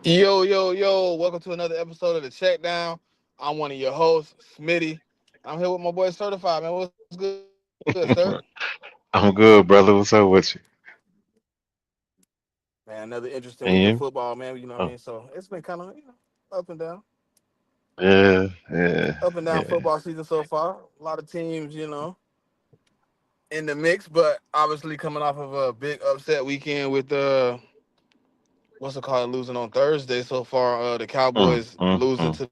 Yo, yo, yo, welcome to another episode of the CheckDown. I'm one of your hosts, Smitty. I'm here with my boy Certified, man. What's good, sir? I'm good, brother. What's up with you? Man, another interesting week of And you? football, man. You know what I mean? Oh, So it's been kind of, up and down. yeah, yeah, Up and down yeah. football season so far. A lot of teams, in the mix, but obviously coming off of a big upset weekend with what's it called, losing on Thursday so far. The Mm, Cowboys mm, losing mm. to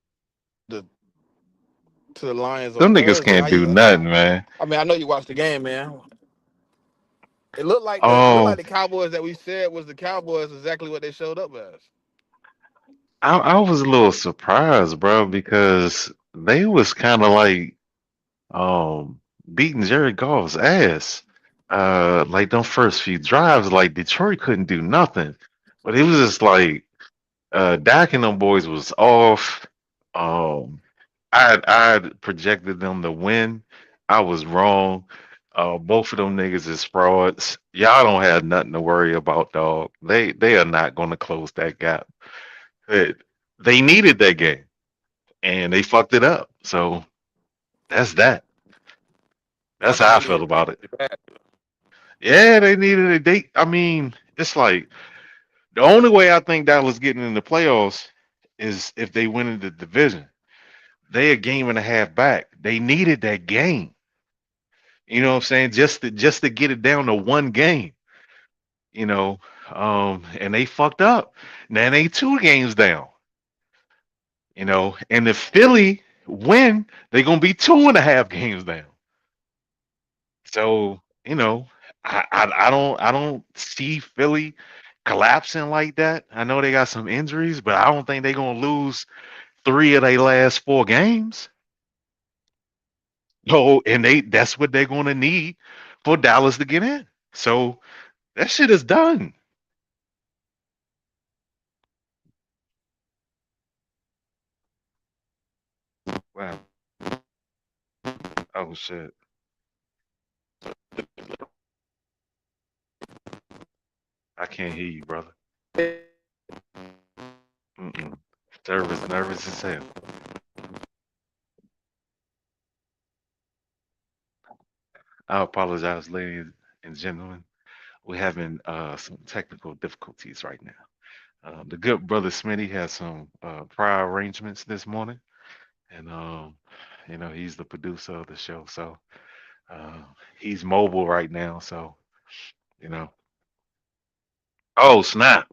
the Lions on Them Thursday. niggas can't do nothing, man. I mean, I know you watched the game, man. It looked like Oh, the Cowboys that we said was the Cowboys exactly what they showed up as. I was a little surprised, bro, because they was kind of like um beating Jared Goff's ass. Like them first few drives, like Detroit couldn't do nothing, but it was just like Dak and them boys was off. Um, I projected them to win. I was wrong. Both of them niggas is frauds. Y'all don't have nothing to worry about, dog. They are not going to close that gap. They, they needed that game and they fucked it up. So that's that. I That's think how they I felt needed about it. it bad. Yeah, they needed it. I mean, it's like the only way I think Dallas getting in the playoffs is if they win in the division. They a game and a half back. They needed that game. You know what I'm saying? Just to get it down to one game, you know. And they fucked up. Now they two games down, and if Philly win, they're gonna be two and a half games down. So, I don't see Philly collapsing like that. I know they got some injuries, but I don't think they're gonna lose three of their last four games. So, and that's what they're gonna need for Dallas to get in. So that shit is done. Wow. Oh shit. I can't hear you, brother. Mm-mm. Service nervous as hell. I apologize, ladies and gentlemen. We're having some technical difficulties right now. The good brother Smitty has some prior arrangements this morning, and he's the producer of the show, so uh, he's mobile right now. So you know, oh snap!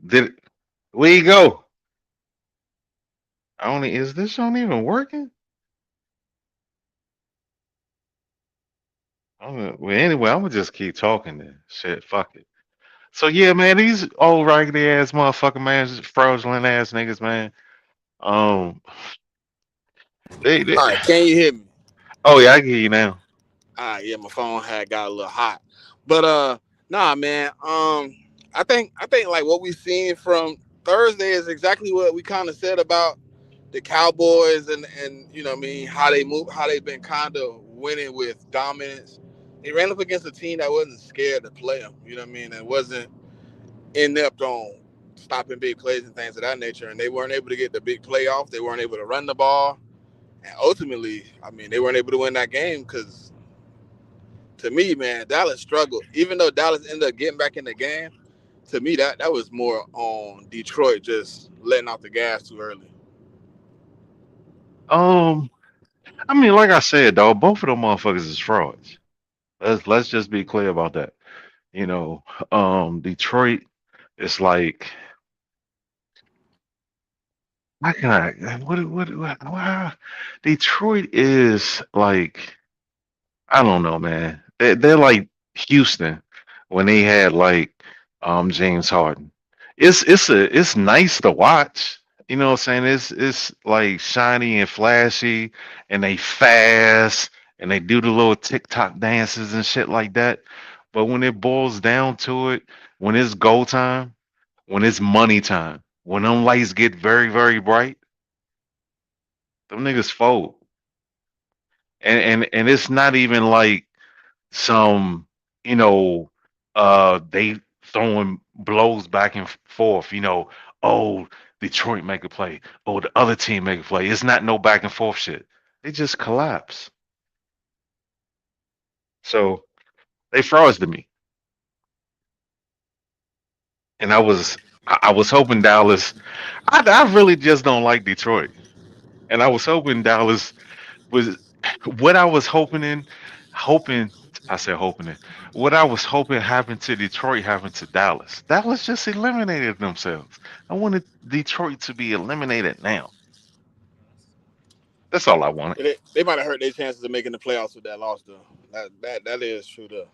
Did where you go? Only is this one even working? Well, anyway, I'm gonna just keep talking then. Shit, fuck it. So yeah, man, these old raggedy ass motherfucker man, fraudulent ass niggas, man. Um, they. All right, can you hear me? Oh yeah, I can hear you now. Yeah, my phone had got a little hot, but nah, man. I think like what we seen from Thursday is exactly what we kind of said about the Cowboys and what I mean how they move, how they've been kind of winning with dominance. They ran up against a team that wasn't scared to play them. You know what I mean? And wasn't inept on stopping big plays and things of that nature. And they weren't able to get the big playoff. They weren't able to run the ball. And ultimately, I mean, they weren't able to win that game because, to me, man, Dallas struggled. Even though Dallas ended up getting back in the game, to me, that was more on Detroit just letting off the gas too early. Um, I mean, like I said, dog, both of them motherfuckers is frauds. Let's just be clear about that. You know, Detroit is like, how can I? What Detroit is like. I don't know, man. They're like Houston when they had like James Harden. It's nice to watch. You know what I'm saying? It's like shiny and flashy and they fast and they do the little TikTok dances and shit like that. But when it boils down to it, when it's go time, when it's money time, when them lights get very, very bright, them niggas fold. And it's not even like some, you know, they throwing blows back and forth. Oh, Detroit make a play. Oh, the other team make a play. It's not no back and forth shit. They just collapse. So they froze to me, and I was hoping Dallas. I really just don't like Detroit, and I was hoping Dallas was what I was hoping. I said hoping it. What I was hoping happened to Detroit happened to Dallas. Dallas just eliminated themselves. I wanted Detroit to be eliminated now. That's all I wanted. They might have hurt their chances of making the playoffs with that loss, though. That is true, though.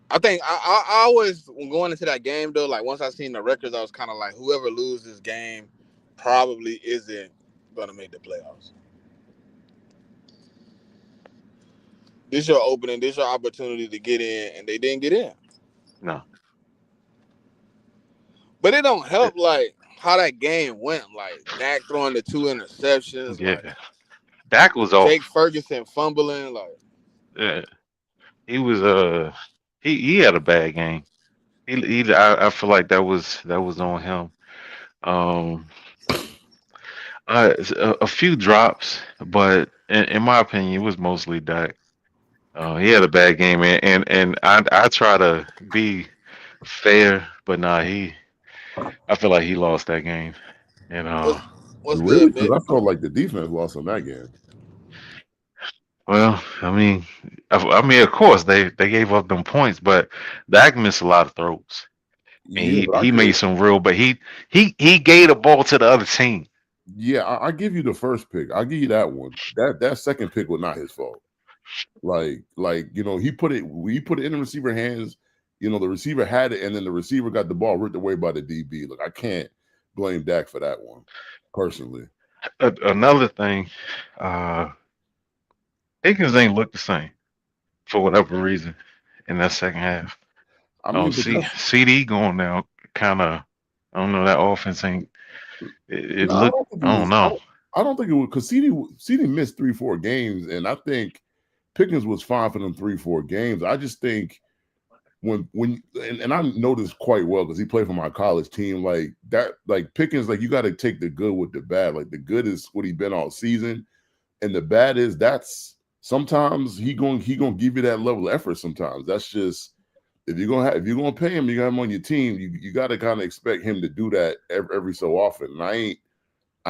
I think I always when going into that game though, like once I seen the records, I was kind of like, whoever loses this game probably isn't gonna make the playoffs. This your opening, this your opportunity to get in, and they didn't get in. No. But it don't help like how that game went. Like Dak throwing the 2 interceptions, like Yeah. Dak was Jake off. Ferguson fumbling, like Yeah. He was he had a bad game. I feel like that was on him. Um a few drops, but in my opinion, it was mostly Dak. He had a bad game, and I try to be fair, but nah, I feel like he lost that game. And what's what's Really? good, Because Mick? I felt like the defense lost on that game. well, I mean, of course they gave up them points, but Dak missed a lot of throws, and Yeah, he but I he give made some real, but he gave the ball to the other team. yeah, I give you the first pick. I'll give you that one. That second pick was not his fault. He put it in the receiver hands. The receiver had it, and then the receiver got the ball ripped away by the DB. Look, I can't blame Dak for that one, personally. Another thing, uh, Higgins ain't look the same for whatever reason in that second half. I mean, but CD going down, kind of. I don't know, that offense ain't. It no, I looked. don't think it I don't was. know. I don't think it was because CD missed 3-4 games, and I think Pickens was fine for them 3-4 games. I just think and I know this quite well because he played for my college team. Like that, like Pickens, like you got to take the good with the bad. Like the good is what he been all season, and the bad is that's sometimes he gonna give you that level of effort. Sometimes that's just if you're gonna pay him, you got him on your team. You got to kind of expect him to do that every so often. And I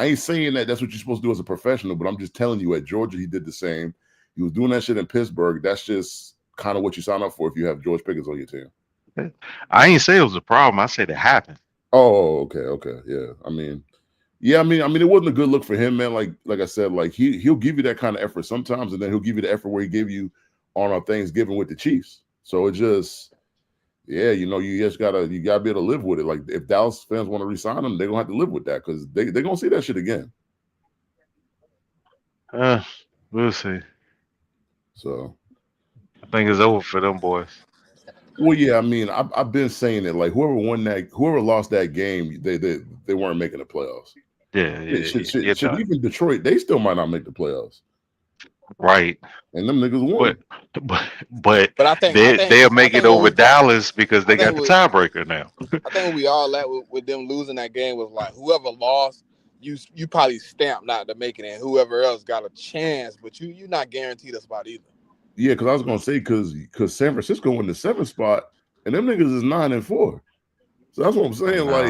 ain't saying that that's what you're supposed to do as a professional, but I'm just telling you at Georgia he did the same. He was doing that shit in Pittsburgh. That's just kind of what you sign up for if you have George Pickens on your team. I ain't say it was a problem. I said it happened. Oh, okay, yeah. I mean, it wasn't a good look for him, man. Like I said, like he'll give you that kind of effort sometimes, and then he'll give you the effort where he gave you on our Thanksgiving with the Chiefs. So it just, yeah, you gotta be able to live with it. Like if Dallas fans want to resign him, they're gonna have to live with that because they're gonna see that shit again. Uh, we'll see. So, I think it's over for them boys. well, yeah, I mean, I've been saying it. Like whoever lost that game, they weren't making the playoffs. Yeah, yeah, Shit, yeah. shit, You're shit, done. even Detroit, they still might not make the playoffs. Right. And them niggas But won. but But they'll make it over Dallas because I they think got the we tiebreaker now. I think what we all at with them losing that game was like whoever lost, you probably stamped not to make it, and whoever else got a chance, but you not guaranteed a spot either. Yeah, because I was gonna say because San Francisco won the seventh spot, and them niggas is 9-4. So that's what I'm I saying. Like,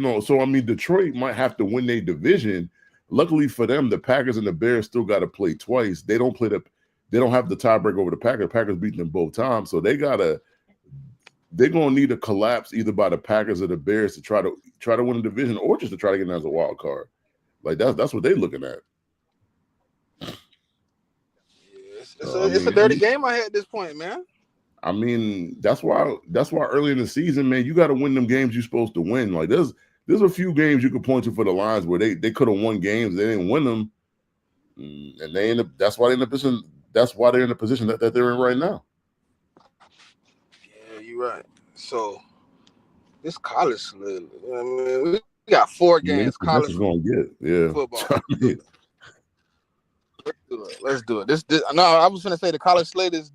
know. so I mean, Detroit might have to win their division. Luckily for them, the Packers and the Bears still got to play twice. They don't have the tiebreak over the Packers. Packers beating them both times, so they're gonna need a collapse either by the Packers or the Bears to try to win the division, or just to try to get in as a wild card. Like that's what they're looking at. Yeah, So I it's a mean, dirty game I had at this point, man. that's why early in the season, man, you got to win them games you're supposed to win. Like there's a few games you could point to for the Lions where they could have won games, they didn't win them, and they end up. That's why they're in the position. That's why they're in the position that they're in right now. Yeah, you're right. So this college slid. I mean, we got 4 I mean, games it's the best college it's gonna get. Yeah. football. I mean, Let's do it. Let's do it. This no, I was gonna say the college slate is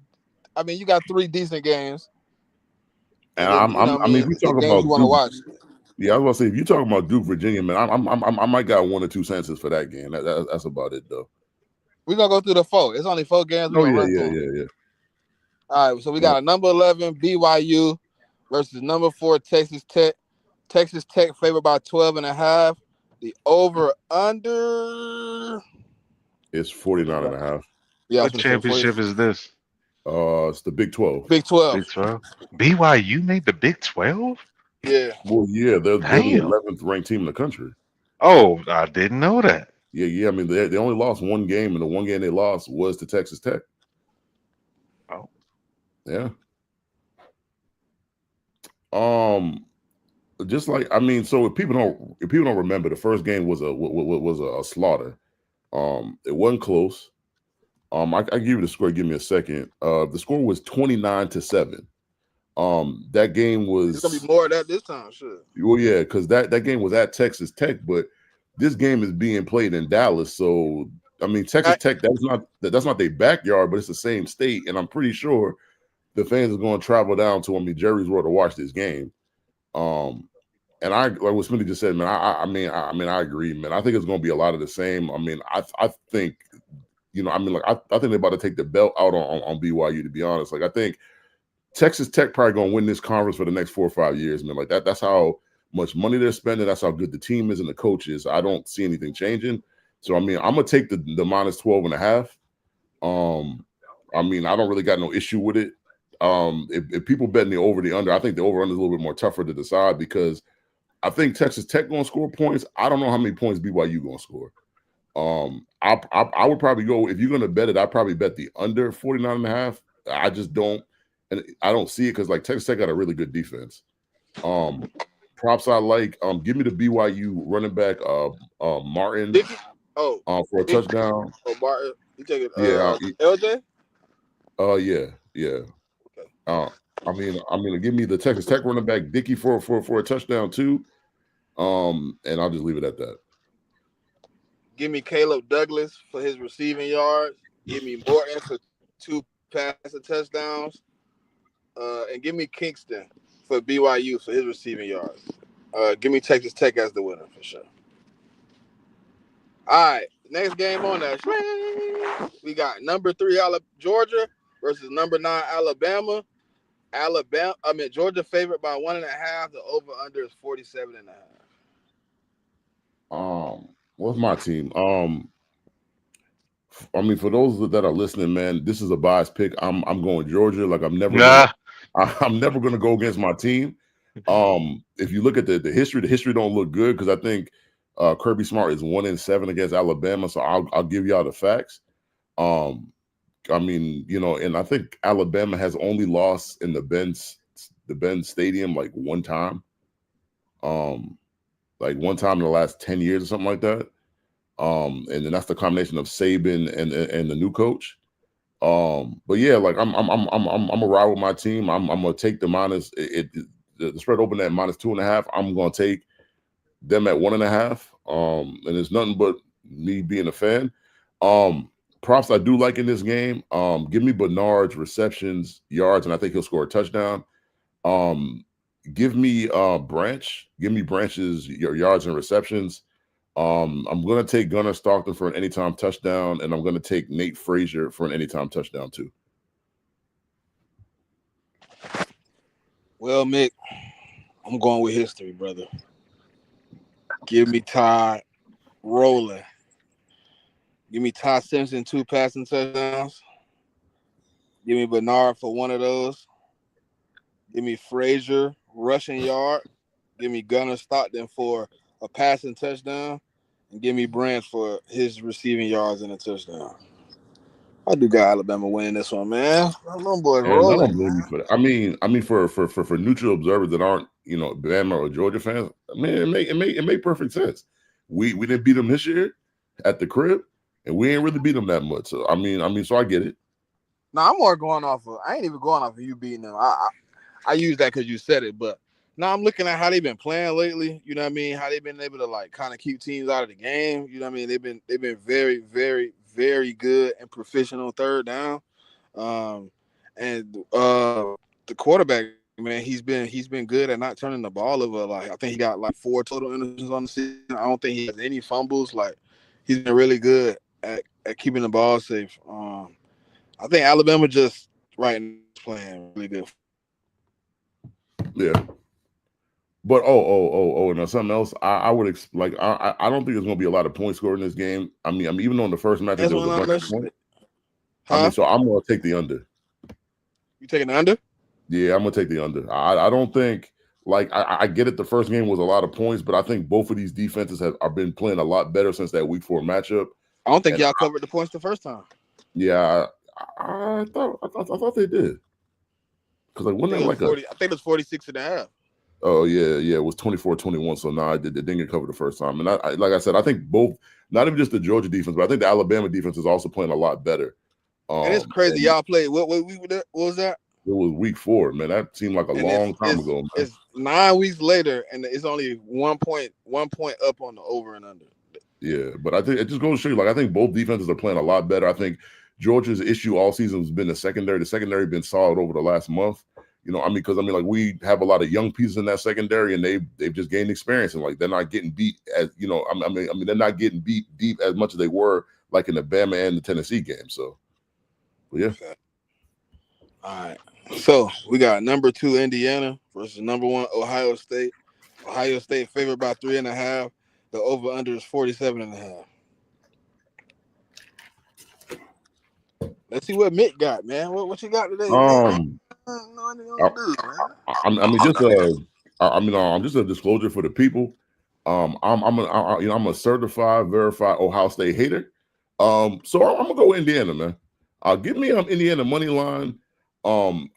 I mean, you got 3 decent games, And and then you know what I I mean, mean, if you the talk games you about want to Duke, watch. yeah, I was gonna say if you talking about Duke, Virginia, man, I might got 1 or 2 sentences for that game. That's about it though. We're gonna go through the 4. It's only 4 games. We're Oh gonna yeah, run yeah, through them. yeah, yeah. All right, so we got a number 11 BYU versus number 4 Texas Tech. Texas Tech favored by 12.5. The over under. It's 49.5. Yeah, I was What gonna say 40. championship is this? It's the Big 12. Big 12. Big 12. BYU made the Big 12. Yeah. Well, yeah, they're the Damn. 11th ranked team in the country. Oh, I didn't know that. Yeah, yeah. I mean, they only lost 1 game, and the 1 game they lost was to Texas Tech. Oh, Yeah. Just like I mean, so if people don't remember, the first game was a slaughter. It wasn't close. I give you the score. Give me a second. The score was 29-7. That game It's gonna was be more of that this time, sure. well, yeah, because that game was at Texas Tech, but this game is being played in Dallas. So I mean, Texas Tech that's not their backyard, but it's the same state, and I'm pretty sure the fans are going to travel down to Jerry's World to watch this game. And I like what Smitty just said, man. I mean, I agree, man. I think it's going to be a lot of the same. I mean, I think, I mean, like I think they're about to take the belt out on BYU. To be honest, like I think Texas Tech probably going to win this conference for the next 4 or 5 years, man. Like that's how much money they're spending. That's how good the team is and the coaches. I don't see anything changing. So I mean, I'm gonna take the minus 12.5. I mean, I don't really got no issue with it. If people betting the over the under, I think the over under is a little bit more tougher to decide because I think Texas Tech going to score points. I don't know how many points BYU going to score. I would probably go if you're going to bet it. I'd probably bet the under 49.5. I just don't, and I don't see it because like Texas Tech got a really good defense. Props I like. Give me the BYU running back, Martin, for a touchdown. Oh, Martin, you take it, Yeah, LJ. yeah. Okay. I mean, give me the Texas Tech running back Dickey for a touchdown too. And I'll just leave it at that. Give me Caleb Douglas for his receiving yards. Give me Morton for 2 passing touchdowns. And give me Kingston for BYU for his receiving yards. Give me Texas Tech as the winner for sure. All right, next game on that. We got number 3 Georgia versus number 9 Alabama. Georgia favorite by 1.5. The over under is 47.5. What's my team? I mean, for those that are listening, man, this is a biased pick. I'm going Georgia. Like I'm never gonna go against my team. If you look at the history don't look good because I think Kirby Smart is 1-7 against Alabama. So I'll give y'all the facts. I mean, and I think Alabama has only lost in the Ben Stadium like one time. Like one time in the last 10 years or something like that. And then that's the combination of Saban and the new coach. But yeah, like I'm gonna ride with my team. I'm gonna take the minus. The spread open at minus 2.5. I'm gonna take them at 1.5. And it's nothing but me being a fan. Props I do like in this game. Give me Bernard's receptions, yards, and I think he'll score a touchdown. Give me Branch. Give me Branch's yards and receptions. I'm going to take Gunnar Stockton for an anytime touchdown, and I'm going to take Nate Frazier for an anytime touchdown too. Well, Mick, I'm going with history, brother. Give me Ty Rowland. Give me Ty Simpson 2 passing touchdowns. Give me Bernard for one of those. Give me Frazier rushing yard. Give me Gunnar Stockton for a passing touchdown. And give me Branch for his receiving yards and a touchdown. I do got Alabama winning this one, man. Them boys And I rolling. don't blame you for that. I mean, for neutral observers that aren't, Bama or Georgia fans, I mean, it make perfect sense. We didn't beat them this year at the crib, and we ain't really beat them that much. So I mean, so I get it. No, I'm more going off of. I ain't even going off of you beating them. I use that because you said it, but now I'm looking at how they've been playing lately. You know what I mean? How they've been able to like kind of keep teams out of the game. You know what I mean? They've been very, very, very good and proficient on third down. And the quarterback, man, he's been good at not turning the ball over. Like I think he got like 4 total interceptions on the season. I don't think he has any fumbles. Like he's been really good at keeping the ball safe. I think Alabama just right now is playing really good. Yeah. But now something else. I would like I don't think there's gonna be a lot of points scored in this game. I mean even on the first matchup That's there was one a I bunch of mentioned. points. Huh? So I'm gonna take the under. You taking the under? Yeah, I'm gonna take the under. I don't think like I get it. The first game was a lot of points, but I think both of these defenses have been playing a lot better since that Week 4 matchup. I don't think And y'all covered the points the first time. yeah, I thought they did because like I wasn't think it it was like a 40. I think it was 46.5. oh yeah it was 24-21. So no, it didn't get covered the first time. And I like I said, I think both not even just the Georgia defense, but I think the Alabama defense is also playing a lot better. And it's crazy And y'all played. What was that? it was Week 4, man. That seemed like a And long time ago, man. it's 9 weeks later, and it's only 1 point up on the over and under. Yeah, but I think it just goes to show you, like I think both defenses are playing a lot better. I think Georgia's issue all season has been the secondary. The secondary been solid over the last month. Because like we have a lot of young pieces in that secondary, and they've just gained experience, and like they're not getting beat as they're not getting beat deep as much as they were like in the Bama and the Tennessee game. So, yeah. All right. So we got number 2 Indiana versus number 1 Ohio State. Ohio State favored by 3.5. The over under is 47.5. Let's see what Mick got, man. What you got today, Mick? I'm just a disclosure for the people. I'm a certified, verified Ohio State hater. So I'm gonna go Indiana, man. Give me Indiana money line. And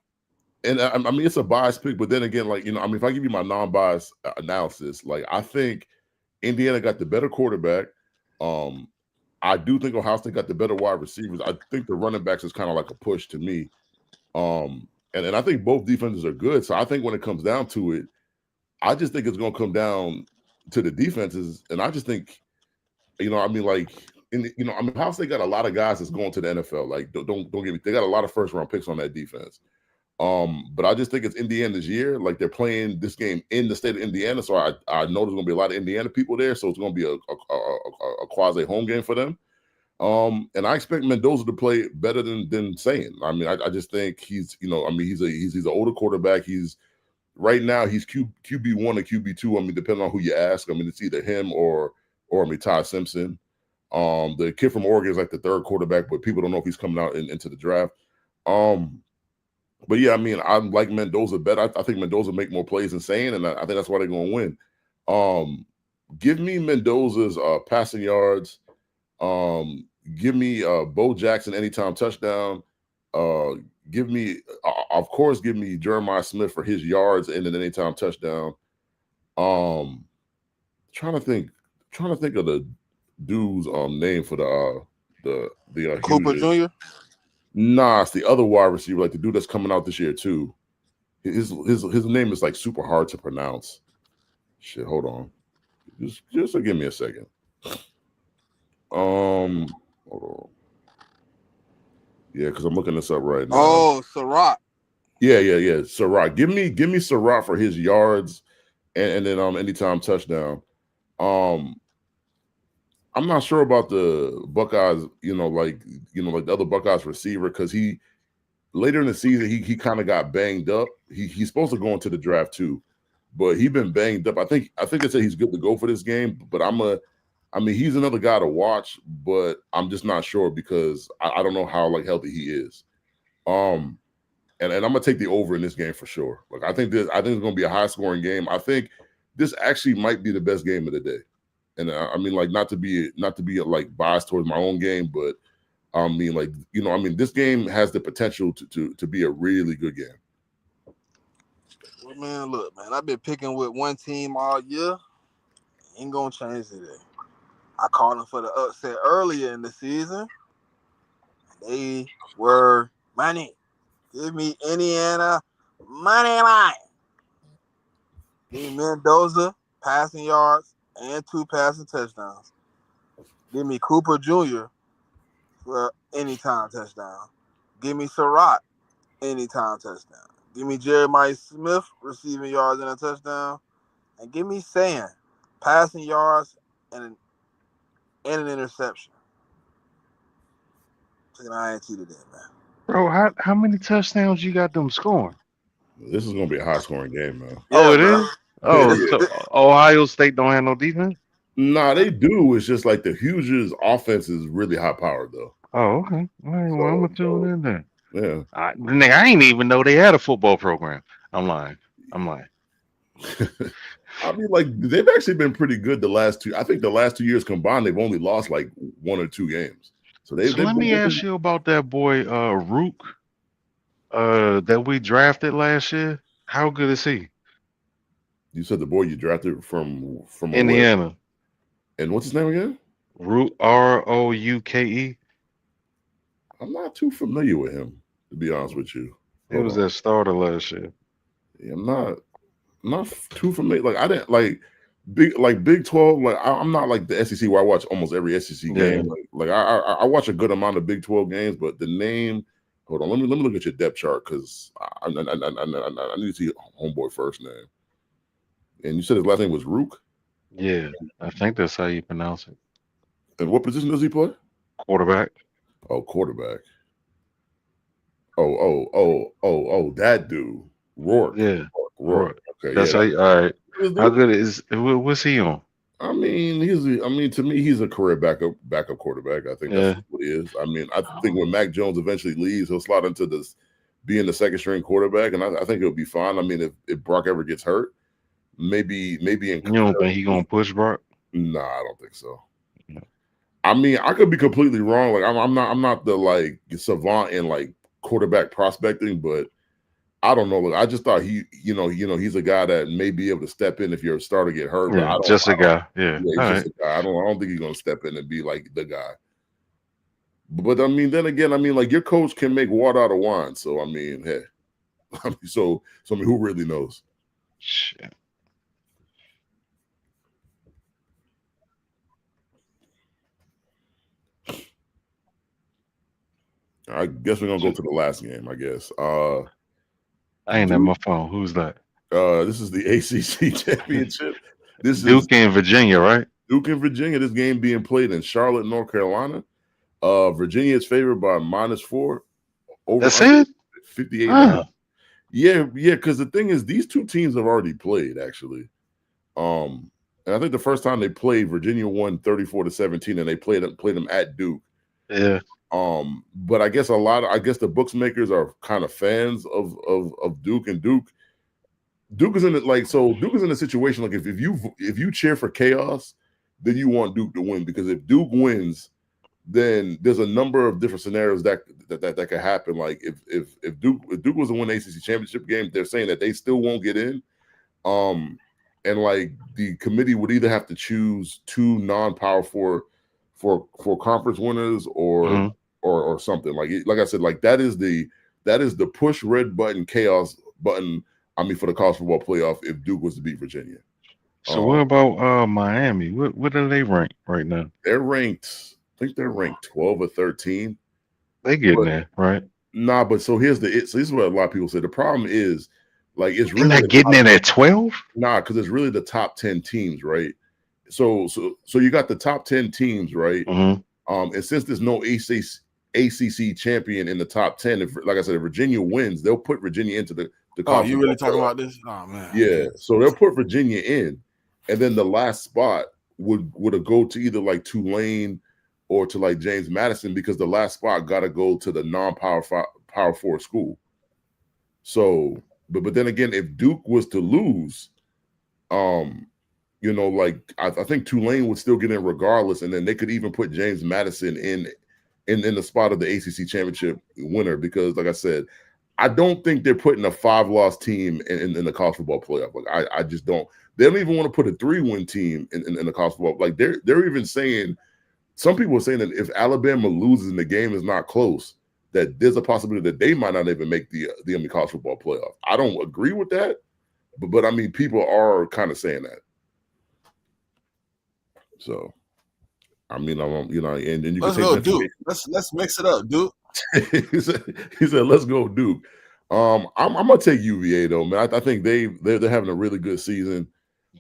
I mean it's a biased pick, but then again, like if I give you my non-biased analysis, like I think Indiana got the better quarterback. I do think Ohio State got the better wide receivers. I think the running backs is kind of like a push to me. And I think both defenses are good. So I think when it comes down to it, I just think it's going to come down to the defenses. And I just think, Ohio State got a lot of guys that's going to the NFL. Like, don't get me. They got a lot of first round picks on that defense. But I just think it's Indiana's year. Like they're playing this game in the state of Indiana, so I know there's going to be a lot of Indiana people there. So it's going to be a quasi home game for them. And I expect Mendoza to play better than Saying. I mean, I just think he's he's an older quarterback. He's right now he's QB1 and QB2. I mean, depending on who you ask. I mean, it's either him or Ty Simpson. The kid from Oregon is like the third quarterback, but people don't know if he's coming out into the draft. But yeah, I mean, I like Mendoza better. I think Mendoza make more plays than Saying, and I think that's why they're going to win. Give me Mendoza's passing yards. Give me Bo Jackson anytime touchdown. Give me Jeremiah Smith for his yards and an anytime touchdown. Trying to think of the dude's name for the Cooper Jr. Nah, it's the other wide receiver, like the dude that's coming out this year too. His name is like super hard to pronounce. Shit, hold on. Just give me a second. Hold on. Yeah, because I'm looking this up right now. Oh, Surratt. Yeah. Surratt. Give me Surratt for his yards and then anytime touchdown. I'm not sure about the Buckeyes, like the other Buckeyes receiver, because he later in the season he kind of got banged up. He's supposed to go into the draft too, but he's been banged up. I think they said he's good to go for this game, but he's another guy to watch, but I'm just not sure because I don't know how like healthy he is. And I'm gonna take the over in this game for sure. Like I think it's gonna be a high scoring game. I think this actually might be the best game of the day. And I mean, like not to be like biased towards my own game, but this game has the potential to be a really good game. Well, man, look, man, I've been picking with one team all year. Ain't gonna change today. I called them for the upset earlier in the season. They were money. Give me Indiana money line. Give me Mendoza passing yards and 2 passing touchdowns. Give me Cooper Jr. for anytime touchdown. Give me Surratt anytime touchdown. Give me Jeremiah Smith receiving yards and a touchdown, and give me Sam passing yards and an interception. Taking INT today, man. Bro, how many touchdowns you got them scoring? This is gonna be a high scoring game, man. Oh, Yeah, it bro. is? Oh, This, so this, Ohio State don't have no defense? Nah, they do. It's just like the Hoosiers' offense is really high powered though. Oh, okay. All right, well, I'm So, gonna tune in there. yeah. Nigga, I ain't even know they had a football program. I'm lying. I'm lying. I mean, like they've actually been pretty good the last two. I think the last 2 years combined, they've only lost like 1 or 2 games. So So let me ask you about that boy Rook that we drafted last year. How good is he? You said the boy you drafted from where? Indiana. And what's his name again? Rook Rouke. I'm not too familiar with him, to be honest with you. He was that starter last year. Yeah, I'm not too familiar. Like I didn't like Big 12. Like I'm not like the SEC where I watch almost every SEC game. Like I watch a good amount of Big 12 games, but the name. Hold on, let me look at your depth chart because I need to see homeboy first name. And you said his last name was Rook. Yeah, I think that's how you pronounce it. And what position does he play? Quarterback. Oh, quarterback. That dude, Rourke. Yeah, Rourke. Okay, that's yeah. how. All right. How good is? What's he on? I mean, to me, he's a career backup quarterback. I think that's what he is. I mean, I think when Mac Jones eventually leaves, he'll slot into this being the second string quarterback, and I think he'll be fine. I mean, if Brock ever gets hurt, maybe in. You don't think he gonna push Brock? Nah, I don't think so. No. I mean, I could be completely wrong. Like I'm not the like savant in like quarterback prospecting, but I don't know. Look, I just thought he's a guy that may be able to step in if your starter get hurt. Yeah, but just a guy. Yeah, he's just a guy. I don't think he's gonna step in and be like the guy. But I mean, then again, I mean, like your coach can make water out of wine. So I mean, hey, so I mean, who really knows? Shit. I guess we're gonna go to the last game. I guess. I ain't at my phone. Who's that? This is the ACC championship. This Duke is in Virginia, right? Duke in Virginia. This game being played in Charlotte, North Carolina. Virginia is favored by -4. That's it. 58.5. Yeah, because the thing is, these two teams have already played actually. And I think the first time they played, Virginia won 34-17, and they played them at Duke. Yeah. But I guess the bookmakers are kind of fans of Duke, and Duke is in it Duke is in a situation like if you cheer for chaos, then you want Duke to win, because if Duke wins, then there's a number of different scenarios that could happen. Like if Duke was to win the ACC championship game, they're saying that they still won't get in. And like the committee would either have to choose 2 non-power for conference winners or something like I said, like that is the push red button chaos button. I mean, for the college football playoff, if Duke was to beat Virginia. So what about Miami? What are they ranked right now? They're ranked. I think they're ranked 12 or 13. They getting there, right? Nah, but so here's so this is what a lot of people say. The problem is, like, it's really not getting in at 12. Nah, because it's really the top 10 teams, right? So you got the top 10 teams, right? Mm-hmm. And since there's no ACC champion in the top 10, like I said, if Virginia wins, they'll put Virginia into the college. Oh, you really talking about this? Oh man. Yeah. So they'll put Virginia in, and then the last spot would go to either like Tulane or to like James Madison, because the last spot got to go to the non-power Power 4 school. So, but then again, if Duke was to lose, like I think Tulane would still get in regardless, and then they could even put James Madison in the spot of the ACC championship winner, because, like I said, I don't think they're putting a 5-loss team in the college football playoff. Like I just don't. They don't even want to put a 3-win team in the college football. Like they're even saying, some people are saying that if Alabama loses and the game is not close, that there's a possibility that they might not even make the college football playoff. I don't agree with that, but I mean, people are kind of saying that. So, I mean, and then you let's can go Duke. Let's mix it up, Duke. he said, "Let's go Duke." I'm gonna take UVA though, man. I think they're having a really good season.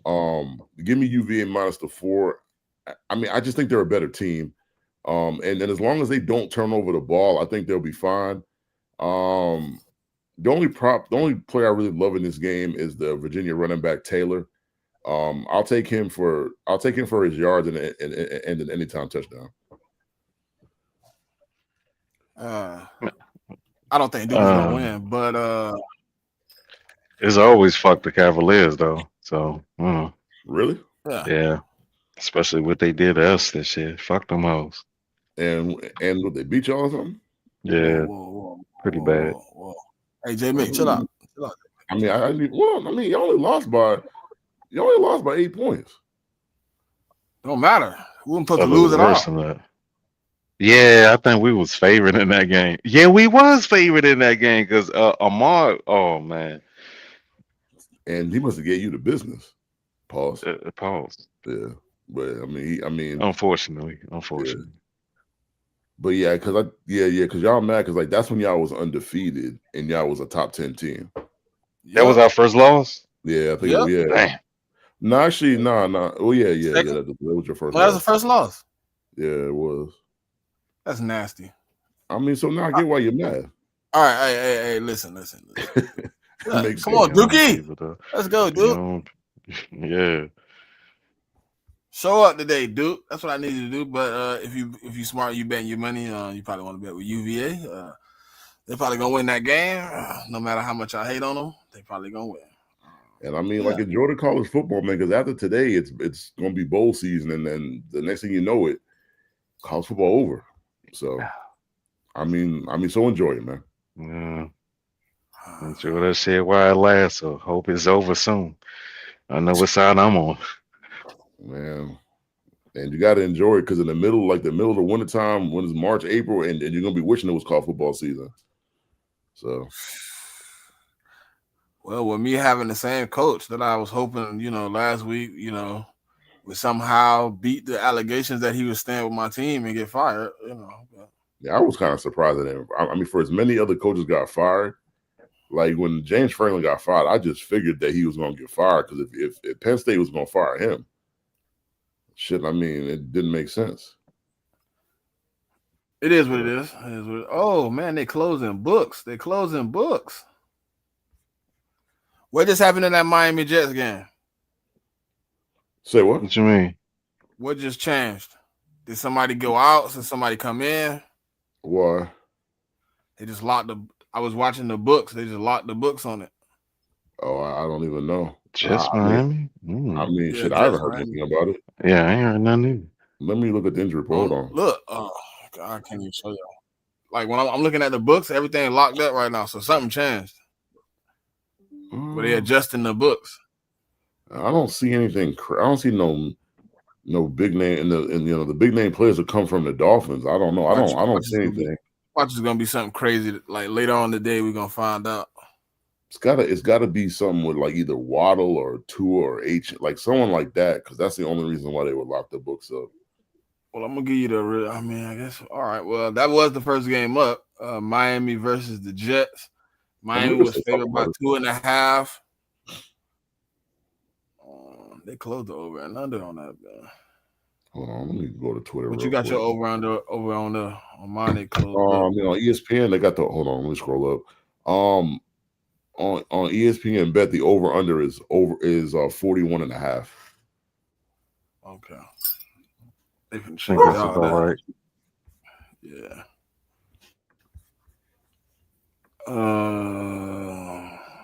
Give me UVA minus the 4. I mean, I just think they're a better team. And as long as they don't turn over the ball, I think they'll be fine. The only player I really love in this game is the Virginia running back Taylor. I'll take him for his yards and an anytime touchdown. I don't think Duke is gonna win, but it's always fuck the Cavaliers though. So really, yeah, especially what they did to us this year. Fuck them hoes. And what, they beat y'all or something? Yeah, pretty bad. Whoa. Hey, JMIK, chill out. I mean, you only lost by 8 points. Don't matter. We weren't supposed to lose at all. Yeah, I think we was favored in that game. Yeah, we was favored in that game because Amar. Oh man, and he must have gave you the business. Pause. Pause. Yeah, but I mean, unfortunately. Yeah. But yeah, because y'all mad because like that's when y'all was undefeated and y'all was a top 10 team. That was our first loss. Yeah, I think. Yeah. Damn. No, actually, no. Oh yeah. That was your first. Well, that was the first loss. Yeah, it was. That's nasty. I mean, so now I get why you're mad. All right, hey, listen. Come on, Dookie. Let's go, Duke. Yeah. Show up today, Duke. That's what I need you to do. But if you smart, you betting your money. You probably want to bet with UVA. They're probably gonna win that game. No matter how much I hate on them, they probably gonna win. And I mean, like enjoy the college football, man. Because after today, it's gonna be bowl season, and then the next thing you know, college football over. So, I mean, so enjoy it, man. Yeah. Enjoy that shit while it lasts. So hope it's over soon. I know what side I'm on. Man, and you got to enjoy it because in the middle of the winter time, when it's March, April, and you're gonna be wishing it was college football season. So, well, with me having the same coach that I was hoping, last week, would somehow beat the allegations that he was staying with my team and get fired, But. Yeah, I was kind of surprised at him. I mean, for as many other coaches got fired, like when James Franklin got fired, I just figured that he was going to get fired because if Penn State was going to fire him, shit, I mean, it didn't make sense. It is what it is. Oh, man, they closing books. What just happened in that Miami Jets game? Say what? What you mean? What just changed? Did somebody go out? Did somebody come in? Why? They just locked I was watching the books. They just locked the books on it. Oh, I don't even know. Just Miami? I mean, shit, I haven't heard anything about it. Yeah, I ain't heard nothing either. Let me look at the injury report. Hold on. Look, God, I can't even show you. Like when I'm looking at the books, everything locked up right now. So something changed. But they adjusting the books. I don't see anything. I don't see no big name, and the big name players that come from the Dolphins. I don't know. I don't see anything. Watch is gonna be something crazy. Like later on today, we're gonna find out. It's gotta be something with like either Waddle or Tua or H, like someone like that, because that's the only reason why they would lock the books up. Well, I'm gonna give you the. I mean, I guess. All right. Well, that was the first game up. Miami versus the Jets. Miami was favored by 2.5. They closed the over and under on that. Hold on, let me go to Twitter. But you got your over under on mine. They closed. On ESPN they got the. Hold on, let me scroll up. On ESPN bet the over under is 41.5. Okay. I think that's about right. Yeah.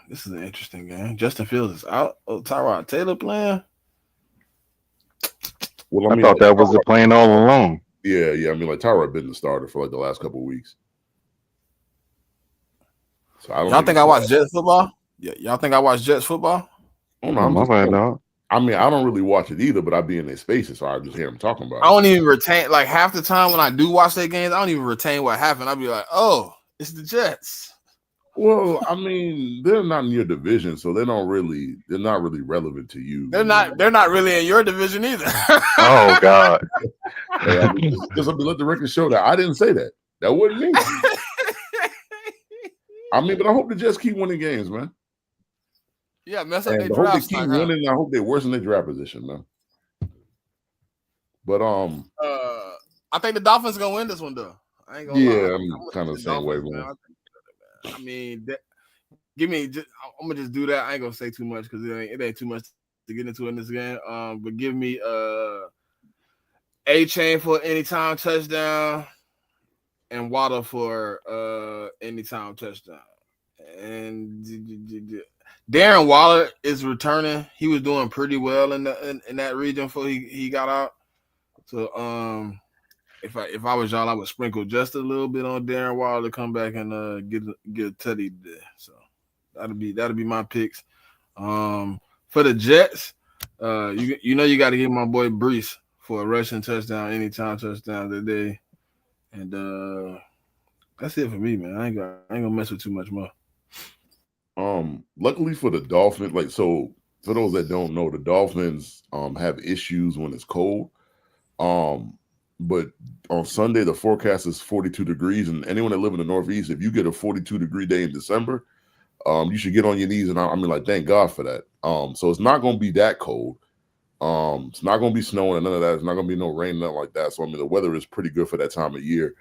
This is an interesting game. Justin Fields is out. Oh, Tyrod Taylor playing. Well, I thought that was the plan all along. Yeah. I mean, like Tyrod been the starter for like the last couple of weeks. So I don't. Y'all think I watch Jets football? Yeah. Y'all think I watch Jets football? Oh no, I mean, I don't really watch it either, but I be in their spaces, so I just hear them talking about it. I don't even retain, like half the time when I do watch their games, I don't even retain what happened. I'll be like, oh, it's the Jets. Well, I mean, they're not in your division, so they're not really relevant to you. They're not really in your division either. Oh God. Hey, I mean, just let the record show that I didn't say that. That wasn't me. I mean, but I hope the Jets keep winning games, man. Yeah, mess up their And I hope they draft keep stock, huh? winning. And I hope they worsen their draft position, man. But Uh, I think the Dolphins gonna win this one though. I ain't gonna lie. yeah, I'm I'm gonna kind take of the the same way, Dolphins, man. man. I mean, give me. I'm gonna just do that. I ain't gonna say too much because it ain't too much to get into in this game. But give me A Chain for anytime touchdown and Water for anytime touchdown. And Darren Waller is returning. He was doing pretty well in that region before he got out. So if I was y'all, I would sprinkle just a little bit on Darren Waller to come back and get Teddy there. So that'll be my picks. For the Jets, you got to give my boy Brees for a rushing touchdown, anytime touchdown today, and that's it for me, man. I ain't gonna mess with too much more. Luckily for the Dolphins, like so for those that don't know, the Dolphins have issues when it's cold. Um, but on Sunday the forecast is 42 degrees, and anyone that live in the Northeast, if you get a 42-degree day in December, you should get on your knees and I mean, like, thank God for that. So it's not going to be that cold. It's not going to be snowing and none of that. It's not going to be no rain, nothing like that. So I mean, the weather is pretty good for that time of year.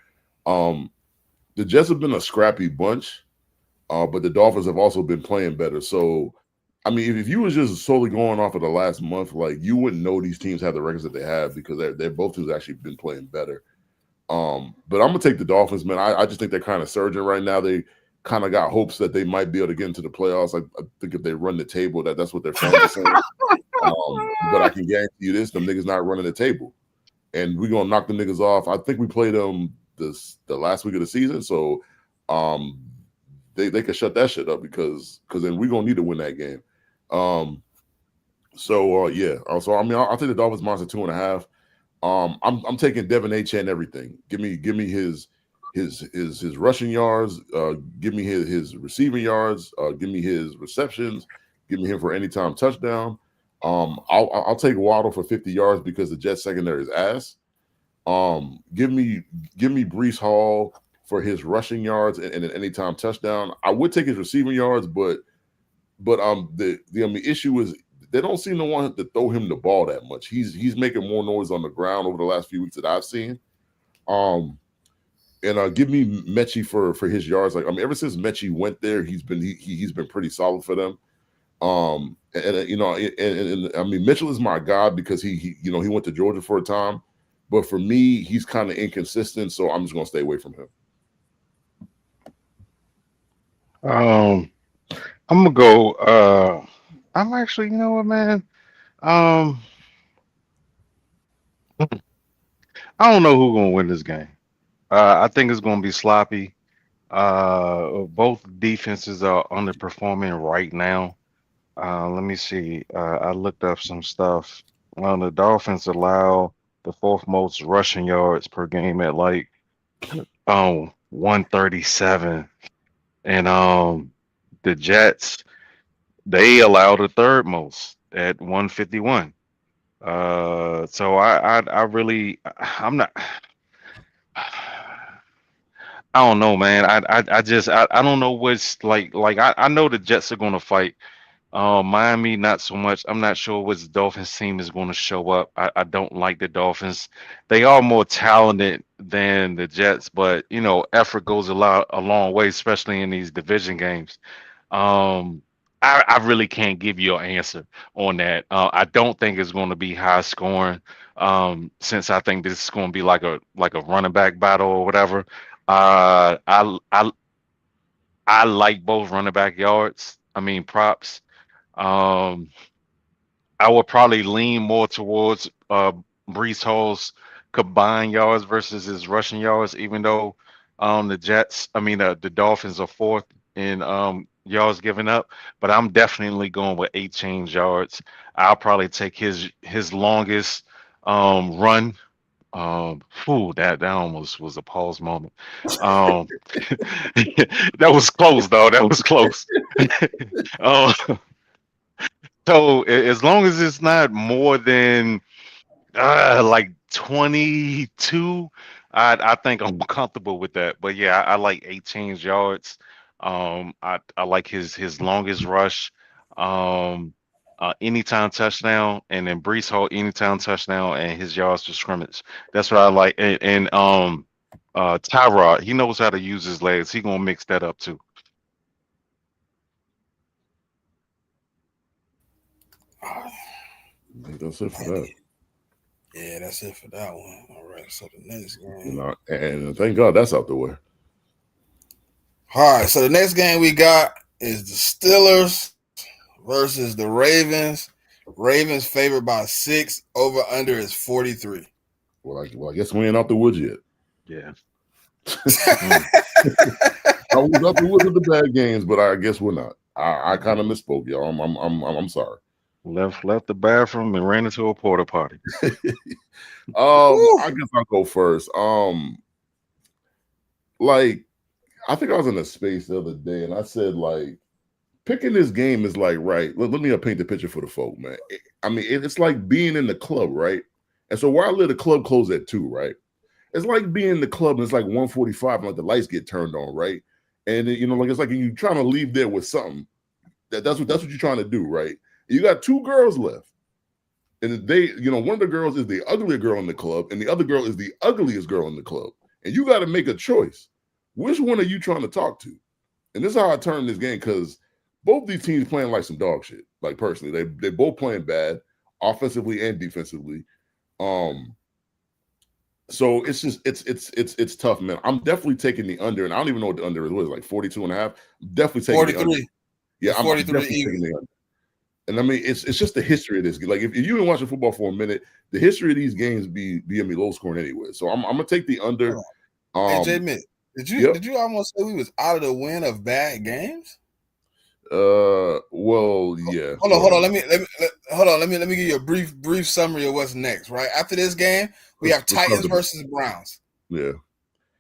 The Jets have been a scrappy bunch, but the Dolphins have also been playing better. So I mean, if you was just solely going off of the last month, like you wouldn't know these teams have the records that they have because they're both teams actually been playing better. But I'm gonna take the Dolphins, man. I just think they're kind of surging right now. They kind of got hopes that they might be able to get into the playoffs. I think if they run the table, that's what their fans are saying. But I can guarantee you this: them niggas not running the table, and we're gonna knock the niggas off. I think we played them the last week of the season, so um, they could shut that shit up because then we're gonna need to win that game. Yeah. So I mean, I'll take the Dolphins minus 2.5. I'm taking Devin A. Chan everything. Give me his rushing yards. Give me his receiving yards. Give me his receptions. Give me him for anytime touchdown. I'll take Waddle for 50 yards because the Jets secondary is ass. Give me Brees Hall for his rushing yards and an anytime touchdown. I would take his receiving yards, but the issue is they don't seem to want to throw him the ball that much. He's making more noise on the ground over the last few weeks that I've seen. And give me Mechie for his yards. Like I mean, ever since Mechie went there, he's been pretty solid for them. And I mean, Mitchell is my guy because he went to Georgia for a time, but for me, he's kind of inconsistent. So I'm just gonna stay away from him. I'm gonna go. I'm actually, you know what, man? Um, I don't know who's gonna win this game. I think it's gonna be sloppy. Both defenses are underperforming right now. Let me see. I looked up some stuff. The Dolphins allow the fourth most rushing yards per game at like 137, and the Jets they allow the third most at 151. So I really I'm not. I don't know, man. I don't know what's I know the Jets are going to fight. Miami, not so much. I'm not sure which Dolphins team is going to show up. I don't like the Dolphins. They are more talented than the Jets, but effort goes a long way, especially in these division games. Um, I really can't give you an answer on that. I don't think it's going to be high scoring. Since I think this is going to be like a running back battle or whatever. Uh, I I I like both running back yards. I mean props. Um, I would probably lean more towards Brees Hall's combined yards versus his rushing yards, even though the Dolphins are fourth in yards given up. But I'm definitely going with 18 yards. I'll probably take his longest run. That almost was a pause moment. Um, that was close, though. That was close. Uh, so as long as it's not more than like 22, I think I'm comfortable with that. But yeah, I like 18 yards. I like his longest rush, um, anytime touchdown, and then Brees Hall anytime touchdown, and his yards to scrimmage. That's what I like. And Tyrod, he knows how to use his legs. He gonna mix that up too. Ah, I think that's it for that. yeah, that's it for that one. All right, so the next You game. know, and thank God that's out the way. All right, so the next game we got is the Steelers versus the Ravens. Ravens favored by 6. Over under is 43. Well, I guess we ain't out the woods yet. Yeah. I was out the woods with the bad games, but I guess we're not. I kind of misspoke, y'all. I'm sorry. Left the bathroom and ran into a porta potty. I guess I'll go first. Like I think I was in a space the other day, and I said like picking this game is like right. Let me paint the picture for the folk, man. It's like being in the club, right? And so where I live, the club closed at 2, right? It's like being in the club and it's like 1:45 and like the lights get turned on, right? And like it's like you're trying to leave there with something. That's what you're trying to do, right? You got 2 girls left. And one of the girls is the uglier girl in the club, and the other girl is the ugliest girl in the club. And you got to make a choice. Which one are you trying to talk to? And this is how I turn this game, because both these teams playing like some dog shit. Like personally, they both playing bad, offensively and defensively. So it's just it's tough, man. I'm definitely taking the under, and I don't even know what the under is. What is it, like 42.5? Definitely taking 43. the under. Yeah, I'm 43 definitely taking the under. And I mean, it's just the history of this. Like if you've been watching football for a minute, the history of these games be gonna be low scoring anyway. So I'm gonna take the under. Hey, JMIK, did you almost say we was out of the win of bad games? Well, yeah. Hold on. Let me give you a brief summary of what's next. Right after this game, we have Titans versus Browns. Yeah.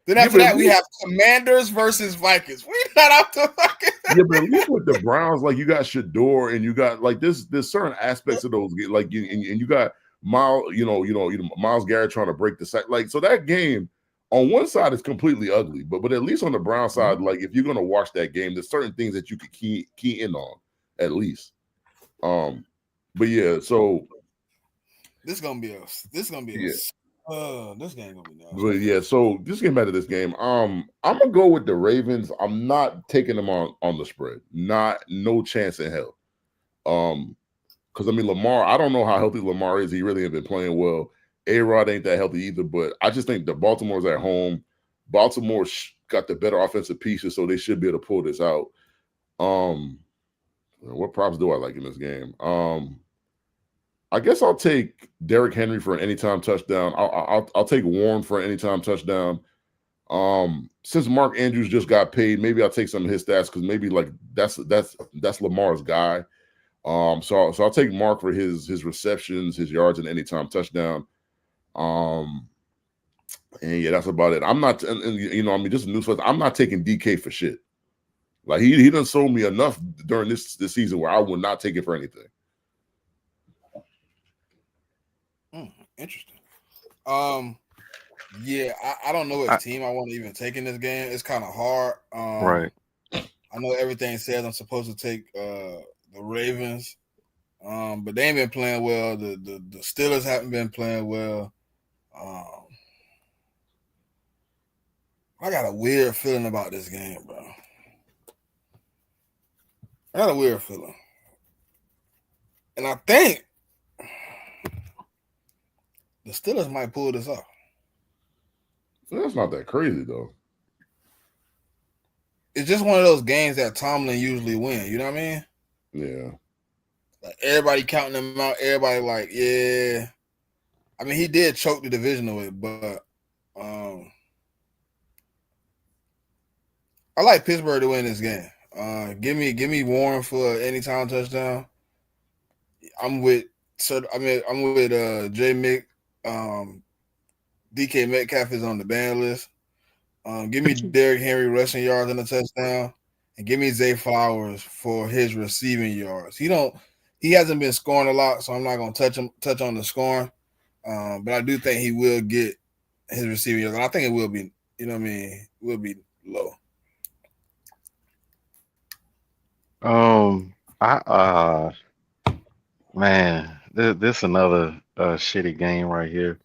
Then after that, we have Commanders versus Vikings. We not out the fucking. Yeah, but at least with the Browns, like you got Shador and you got like there's certain aspects of those like you got Miles, Miles Garrett trying to break the side. Like so that game on one side is completely ugly, but at least on the Brown side, like if you're gonna watch that game, there's certain things that you could key in on at least. But yeah, so this gonna be this game gonna be nasty. But yeah, so just getting back to this game, I'm gonna go with the Ravens. I'm not taking them on the spread. No chance in hell. Because I mean Lamar, I don't know how healthy Lamar is. He really ain't been playing well. A-Rod ain't that healthy either, but I just think the Baltimore's at home. Baltimore got the better offensive pieces, so they should be able to pull this out. What props do I like in this game? I guess I'll take Derrick Henry for an anytime touchdown. I'll take Warren for an anytime touchdown. Since Mark Andrews just got paid, maybe I'll take some of his stats because maybe like that's Lamar's guy. So I'll take Mark for his receptions, his yards, and anytime touchdown. And yeah, that's about it. I'm not, and just a news flash. I'm not taking DK for shit. Like he done sold me enough during this season where I would not take it for anything. Interesting. Yeah, I don't know what team I want to even take in this game. It's kind of hard. Right. I know everything says I'm supposed to take the Ravens, but they ain't been playing well. The Steelers haven't been playing well. I got a weird feeling about this game, bro. I got a weird feeling, and I think the Steelers might pull this off. That's not that crazy though. It's just one of those games that Tomlin usually win. You know what I mean? Yeah. Like everybody counting them out. Everybody like, yeah. I mean, he did choke the division away, but I like Pittsburgh to win this game. Give me Warren for an anytime touchdown. I'm with JMIK. DK Metcalf is on the ban list. Give me Derrick Henry rushing yards and a touchdown, and give me Zay Flowers for his receiving yards. He hasn't been scoring a lot, so I'm not gonna touch on the scoring. But I do think he will get his receiving yards, and I think it will be, will be low. I man, this another shitty game right here.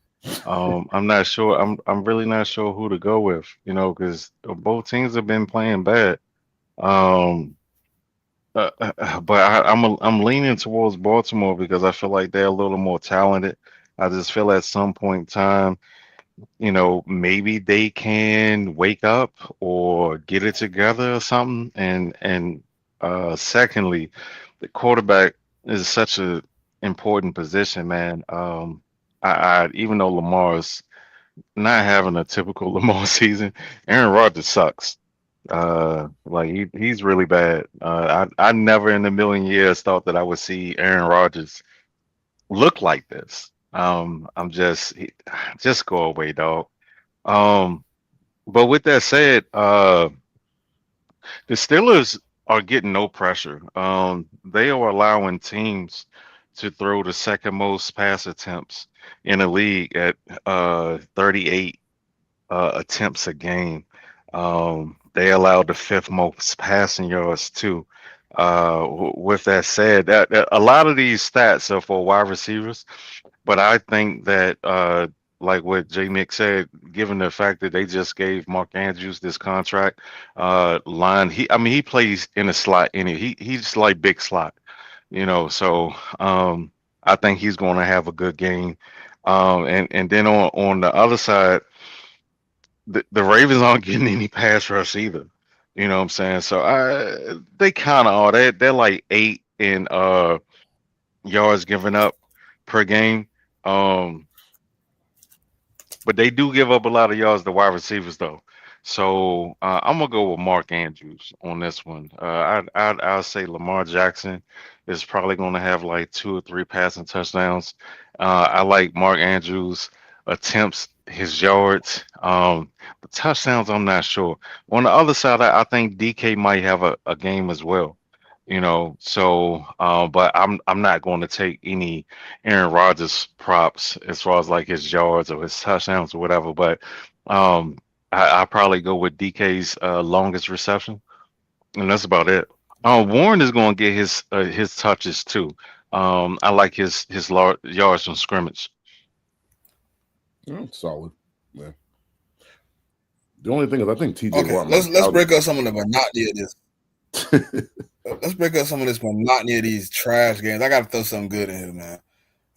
I'm not sure. I'm really not sure who to go with. You know, because both teams have been playing bad. Um, but I'm leaning towards Baltimore because I feel like they're a little more talented. I just feel at some point in time, you know, maybe they can wake up or get it together or something. And secondly, the quarterback is such a important position, man. I even though Lamar's not having a typical Lamar season, Aaron Rodgers sucks. Like he's really bad. I never in a million years thought that I would see Aaron Rodgers look like this. I'm just go away, dog. Um, but with that said, the Steelers are getting no pressure. They are allowing teams to throw the second most pass attempts in the league at 38 attempts a game. They allowed the fifth most passing yards too. With that said, that a lot of these stats are for wide receivers. But I think that, like what JMIK said, given the fact that they just gave Mark Andrews this contract, line, I mean, he plays in a slot in it. He's like big slot, you know. So, I think he's going to have a good game. And then on the other side, the Ravens aren't getting any pass rush either. You know what I'm saying? So they kind of are. They're like eight in yards given up per game. Um, but they do give up a lot of yards to wide receivers, though. So I'm gonna go with Mark Andrews on this one. I'll say Lamar Jackson is probably gonna have like two or three passing touchdowns. I like Mark Andrews attempts, his yards, the touchdowns. I'm not sure. On the other side, I think DK might have a game as well. You know, so but I'm not going to take any Aaron Rodgers props as far as like his yards or his touchdowns or whatever. But um, I probably go with DK's longest reception, and that's about it. Warren is going to get his touches too. I like his yards from scrimmage. Yeah, solid. Yeah. The only thing is, I think TJ Okay, Watt might let's out. break up some of the monotony of this. Let's break up some of this monotony of these trash games. I got to throw something good in here, man.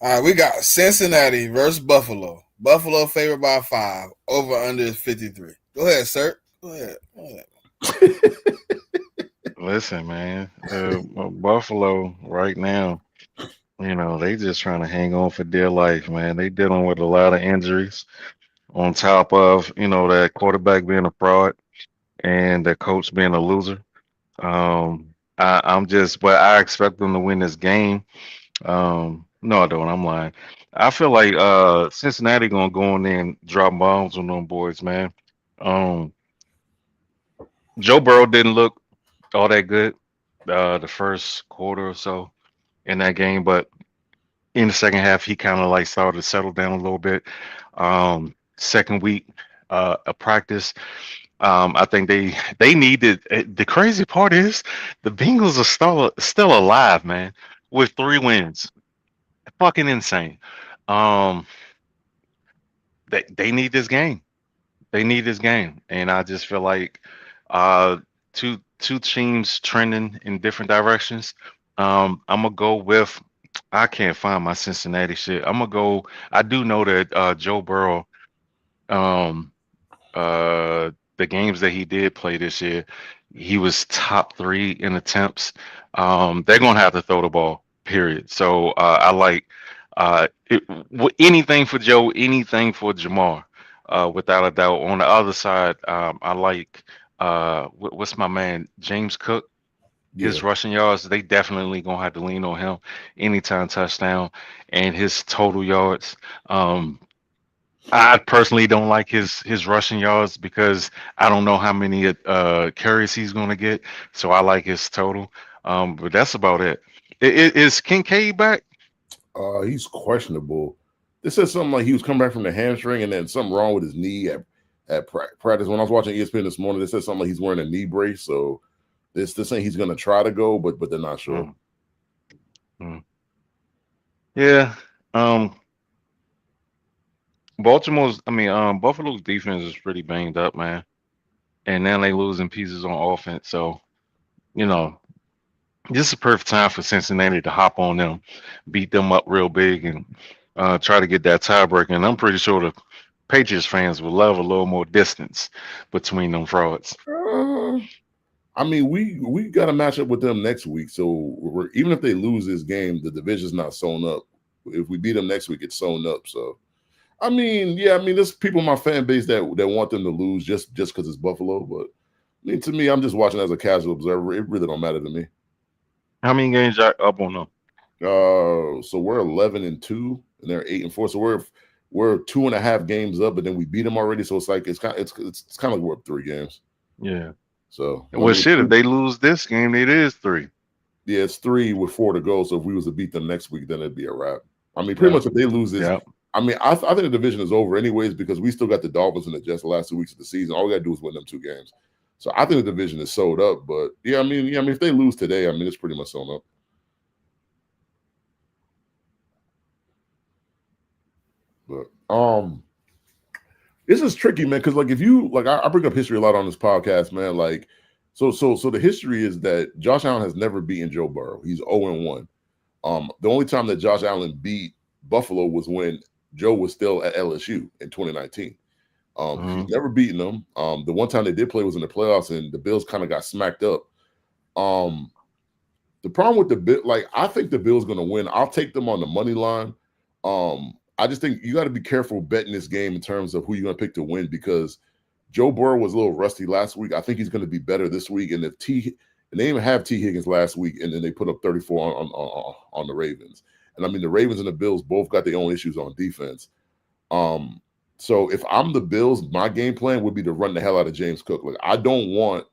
All right, we got Cincinnati versus Buffalo. Buffalo favored by 5. Over under is 53. Go ahead, sir. Go ahead. Listen, man, Buffalo right now, you know, they just trying to hang on for dear life, man. They dealing with a lot of injuries on top of, you know, that quarterback being a fraud and the coach being a loser. I'm just, but I expect them to win this game. No, I don't. I'm lying. I feel like Cincinnati gonna go in there and drop bombs on them boys, man. Um, Joe Burrow didn't look all that good the first quarter or so in that game, but in the second half he kind of like started to settle down a little bit. Second week of practice, I think they needed. The crazy part is the Bengals are still alive, man, with 3 wins. Fucking insane. Um, they need this game. They need this game, and I just feel like uh two teams trending in different directions. I'm gonna go with. I can't find my Cincinnati shit. I'm gonna go. I do know that Joe Burrow. Um, uh the games that he did play this year, he was top three in attempts. They're gonna have to throw the ball, period. So I like anything for Joe, anything for Jamar, without a doubt. On the other side, I like what's my man James Cook. Yeah. His rushing yards, they definitely gonna have to lean on him anytime touchdown, and his total yards. I personally don't like his rushing yards because I don't know how many carries he's going to get. So I like his total. But that's about it. Is Kincaid back? He's questionable. They said something like he was coming back from the hamstring and then something wrong with his knee at practice. When I was watching ESPN this morning, they said something like he's wearing a knee brace. So They're saying he's going to try to go, but they're not sure. Yeah. Buffalo's defense is pretty banged up, man. And now they losing pieces on offense. So, you know, this is a perfect time for Cincinnati to hop on them, beat them up real big, and try to get that tiebreaker. And I'm pretty sure the Patriots fans will love a little more distance between them frauds. I mean, we got to match up with them next week. So even if they lose this game, the division's not sewn up. If we beat them next week, it's sewn up. So, I mean, there's people in my fan base that want them to lose just because it's Buffalo. But I mean, to me, I'm just watching as a casual observer. It really don't matter to me. How many games y'all up on them? So we're 11-2, and they're 8-4. So we're 2.5 games up, but then we beat them already. So it's like it's kind of like we're up 3 games. Yeah. So if they lose this game, it is 3. Yeah, it's 3 with 4 to go. So if we was to beat them next week, then it'd be a wrap. I mean, pretty much if they lose this, I mean, I think the division is over anyways because we still got the Dolphins and the Jets the last 2 weeks of the season. All we gotta do is win them 2 games. So I think the division is sold up. But I mean, if they lose today, I mean, it's pretty much sewn up. But this is tricky, man, because like if you I bring up history a lot on this podcast, man. Like, so the history is that Josh Allen has never beaten Joe Burrow. He's 0-1. The only time that Josh Allen beat Buffalo was when Joe was still at LSU in 2019. He's never beaten them. The one time they did play was in the playoffs, and the Bills kind of got smacked up. The problem with the Bill, I think the Bills going to win. I'll take them on the money line. I just think you got to be careful betting this game in terms of who you're going to pick to win because Joe Burrow was a little rusty last week. I think he's going to be better this week. And if they didn't have T. Higgins last week, and then they put up 34 on the Ravens. And I mean, the Ravens and the Bills both got their own issues on defense. So if I'm the Bills, my game plan would be to run the hell out of James Cook. Like, I don't want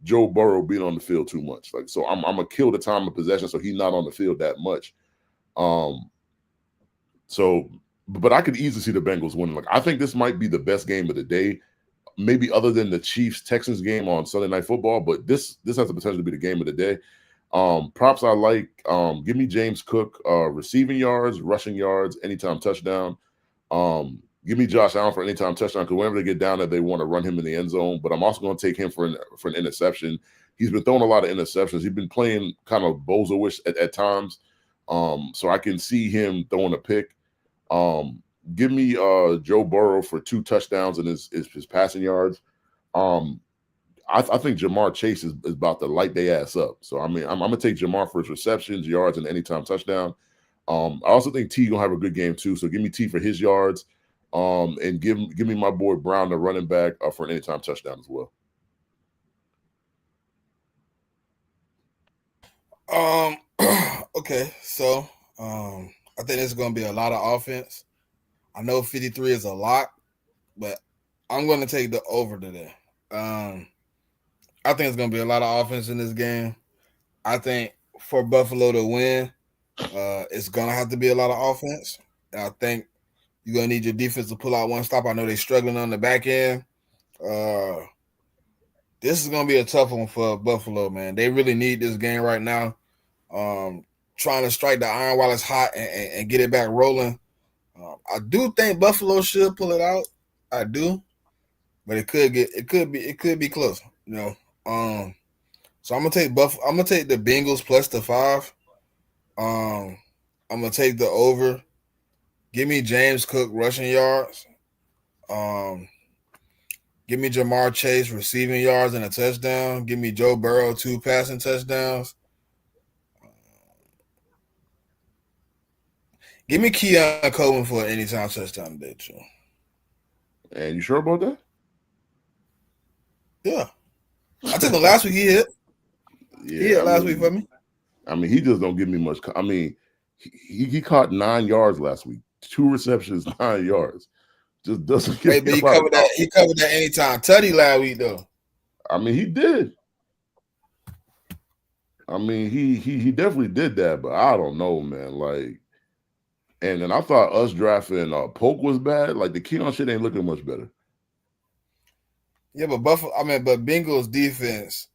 Joe Burrow being on the field too much. Like, so I'm gonna kill the time of possession so he's not on the field that much. But I could easily see the Bengals winning. Like, I think this might be the best game of the day, maybe other than the Chiefs-Texans game on Sunday Night Football. But this has the potential to be the game of the day. Props I like. Give me James Cook receiving yards, rushing yards, anytime touchdown. Give me Josh Allen for anytime touchdown because whenever they get down there, they want to run him in the end zone. But I'm also going to take him for an interception. He's been throwing a lot of interceptions. He's been playing kind of bozo-ish at times. So I can see him throwing a pick. Give me Joe Burrow for 2 touchdowns and his passing yards. I think Jamar Chase is about to light their ass up. So I mean, I'm gonna take Jamar for his receptions, yards, and anytime touchdown. I also think T gonna have a good game too. So give me T for his yards, and give me my boy Brown, the running back, for an anytime touchdown as well. Okay, so I think it's going to be a lot of offense. I know 53 is a lot, but I'm going to take the over today. I think it's going to be a lot of offense in this game. I think for Buffalo to win, it's going to have to be a lot of offense. And I think you're going to need your defense to pull out one stop. I know they're struggling on the back end. This is going to be a tough one for Buffalo, man. They really need this game right now. Trying to strike the iron while it's hot and get it back rolling. I do think Buffalo should pull it out. I do, but it could be close. You know. So I'm gonna take I'm gonna take the Bengals plus the 5. I'm gonna take the over. Give me James Cook rushing yards. Give me Jamar Chase receiving yards and a touchdown. Give me Joe Burrow 2 passing touchdowns. Give me Keon Coleman for an anytime touchdown today, too. And you sure about that? Yeah. I took him last week. He hit. Yeah, he hit last week for me. I mean, he just don't give me much. I mean, he caught 9 yards last week. 2 receptions, 9 yards. Just doesn't get. Wait, but he covered that anytime tutty last week, though. I mean, he did. I mean, he definitely did that, but I don't know, man. Like, and then I thought us drafting Polk was bad. Like, the Keon shit ain't looking much better. Yeah, but Bengals defense,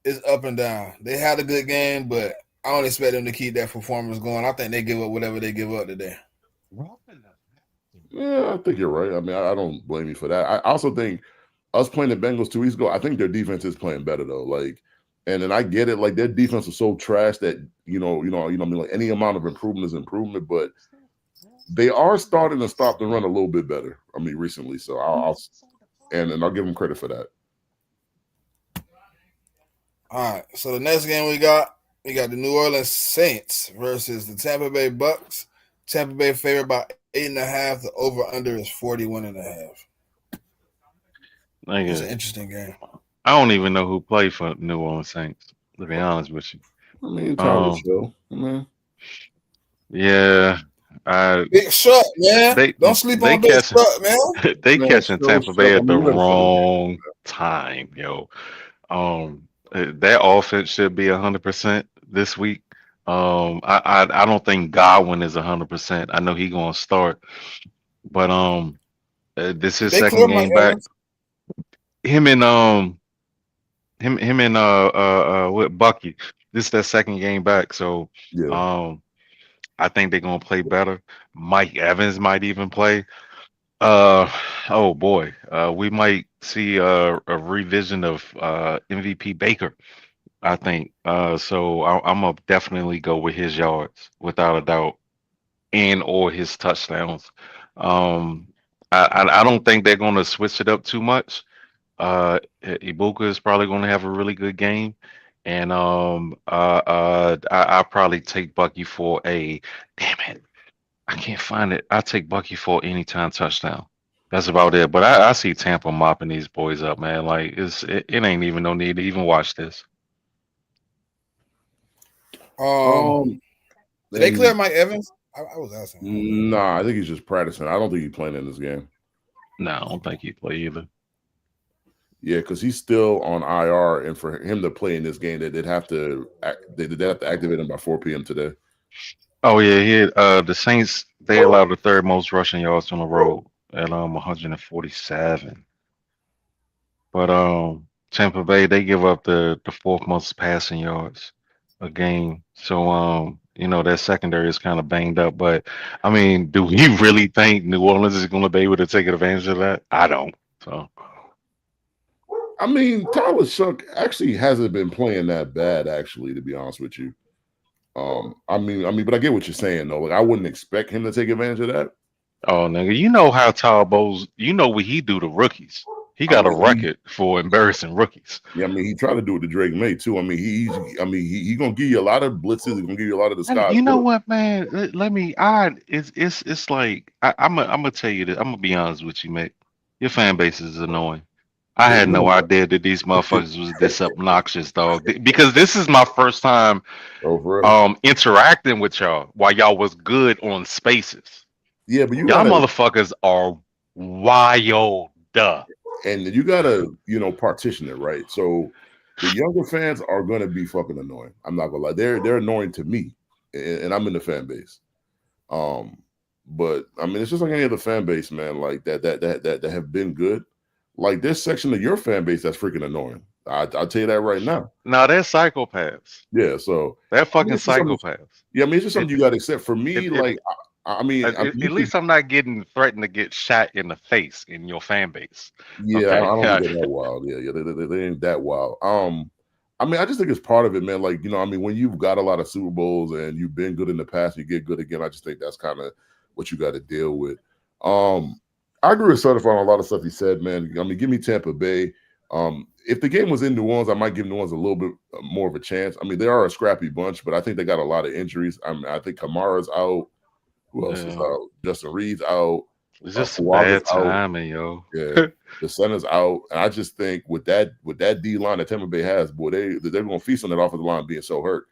it's up and down. They had a good game, but I don't expect them to keep that performance going. I think they give up whatever they give up today. Yeah, I think you're right. I mean, I don't blame you for that. I also think us playing the Bengals 2 weeks ago, I think their defense is playing better though. Like, and then I get it. Like their defense was so trash that I mean, like any amount of improvement is improvement, but they are starting to stop the run a little bit better. I mean, recently, so I'll give them credit for that. All right. So the next game we got the New Orleans Saints versus the Tampa Bay Bucks. Tampa Bay favored by 8.5. The over under is 41.5. It's an interesting game. I don't even know who played for New Orleans Saints, to be honest with you. I mean, Tyler Show. I mean, yeah. Big shot, man. Don't sleep on Big shot, man. They catching Tampa Bay at the wrong time, yo. That offense should be 100% this week. I don't think Godwin is 100%. I know he's gonna start, but this is second game back. Him and with Bucky. This is their second game back, so I think they're gonna play better. Mike Evans might even play. Oh boy, we might see a revision of MVP Baker. I think so. I'm gonna definitely go with his yards without a doubt, and or his touchdowns. I don't think they're gonna switch it up too much. Ibuka is probably gonna have a really good game, and I probably take Bucky for a damn it. I can't find it. I take Bucky for anytime touchdown. That's about it. But I see Tampa mopping these boys up, man. Like it ain't even no need to even watch this. Did they clear Mike Evans? I was asking. Nah, I think he's just practicing. I don't think he's playing in this game. No, I don't think he play either. Yeah, because he's still on IR, and for him to play in this game, they'd have to activate him by 4 p.m. today. Oh yeah, the Saints they allowed the third most rushing yards on the road at 147. But Tampa Bay they give up the fourth most passing yards a game. So their secondary is kind of banged up. But I mean, do we really think New Orleans is going to be able to take advantage of that? I don't. So. I mean, Tyler Shough actually hasn't been playing that bad, actually, to be honest with you. I mean, but I get what you're saying though. Like, I wouldn't expect him to take advantage of that. Oh, nigga, you know how Tyler Bowles, you know what he do to rookies. He got a record for embarrassing rookies. Yeah, I mean, he tried to do it to Drake May too. I mean, he's gonna give you a lot of blitzes. He's gonna give you a lot of the sky. You know what, man? It's like I'm gonna tell you this. I'm gonna be honest with you, mate. Your fan base is annoying. I had no idea that these motherfuckers was this obnoxious, dog. Because this is my first time interacting with y'all while y'all was good on Spaces. Yeah, but y'all motherfuckers are wild. And you gotta, partition it, right? So the younger fans are gonna be fucking annoying. I'm not gonna lie. They're annoying to me, and I'm in the fan base. But I mean, it's just like any other fan base, man. Like that have been good. Like this section of your fan base that's freaking annoying. I'll tell you that right now. No, they're psychopaths. Yeah, so they're fucking psychopaths. Yeah, I mean, it's just something you got to accept. For me, I mean, at least I'm not getting threatened to get shot in the face in your fan base. Yeah, okay. I don't think they're that wild. Yeah, they ain't that wild. I mean, I just think it's part of it, man. Like, I mean, when you've got a lot of Super Bowls and you've been good in the past, you get good again. I just think that's kind of what you got to deal with. I agree with Certified on a lot of stuff he said, man. I mean, give me Tampa Bay. If the game was in New Orleans, I might give New Orleans a little bit more of a chance. I mean, they are a scrappy bunch, but I think they got a lot of injuries. I mean, I think Kamara's out. Who else is out? Justin Reed's out. It's just bad timing, yo. Yeah, the center's out, and I just think with that D line that Tampa Bay has, boy, they're going to feast on that offensive line being so hurt.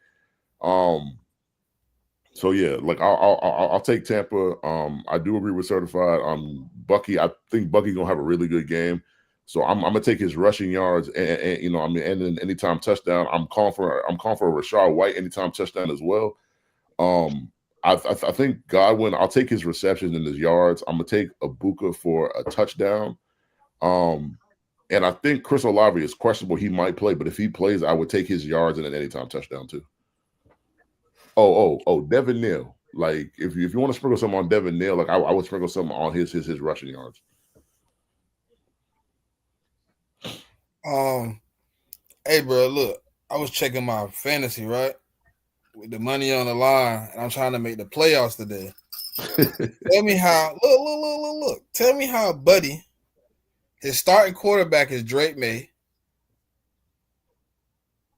So yeah, like I'll take Tampa. I do agree with Certified. Bucky, I think Bucky's gonna have a really good game. So I'm gonna take his rushing yards and I mean, and then anytime touchdown. I'm calling for a Rachaad White anytime touchdown as well. I think Godwin. I'll take his receptions and his yards. I'm gonna take Ibuka for a touchdown. And I think Chris Olave is questionable. He might play, but if he plays, I would take his yards and an anytime touchdown too. Devin Neal. Like if you want to sprinkle something on Devin Neal, like I would sprinkle something on his rushing yards. Hey, bro, look, I was checking my fantasy, right? With the money on the line, and I'm trying to make the playoffs today. Tell me how, look. Tell me how Buddy, his starting quarterback is Drake May.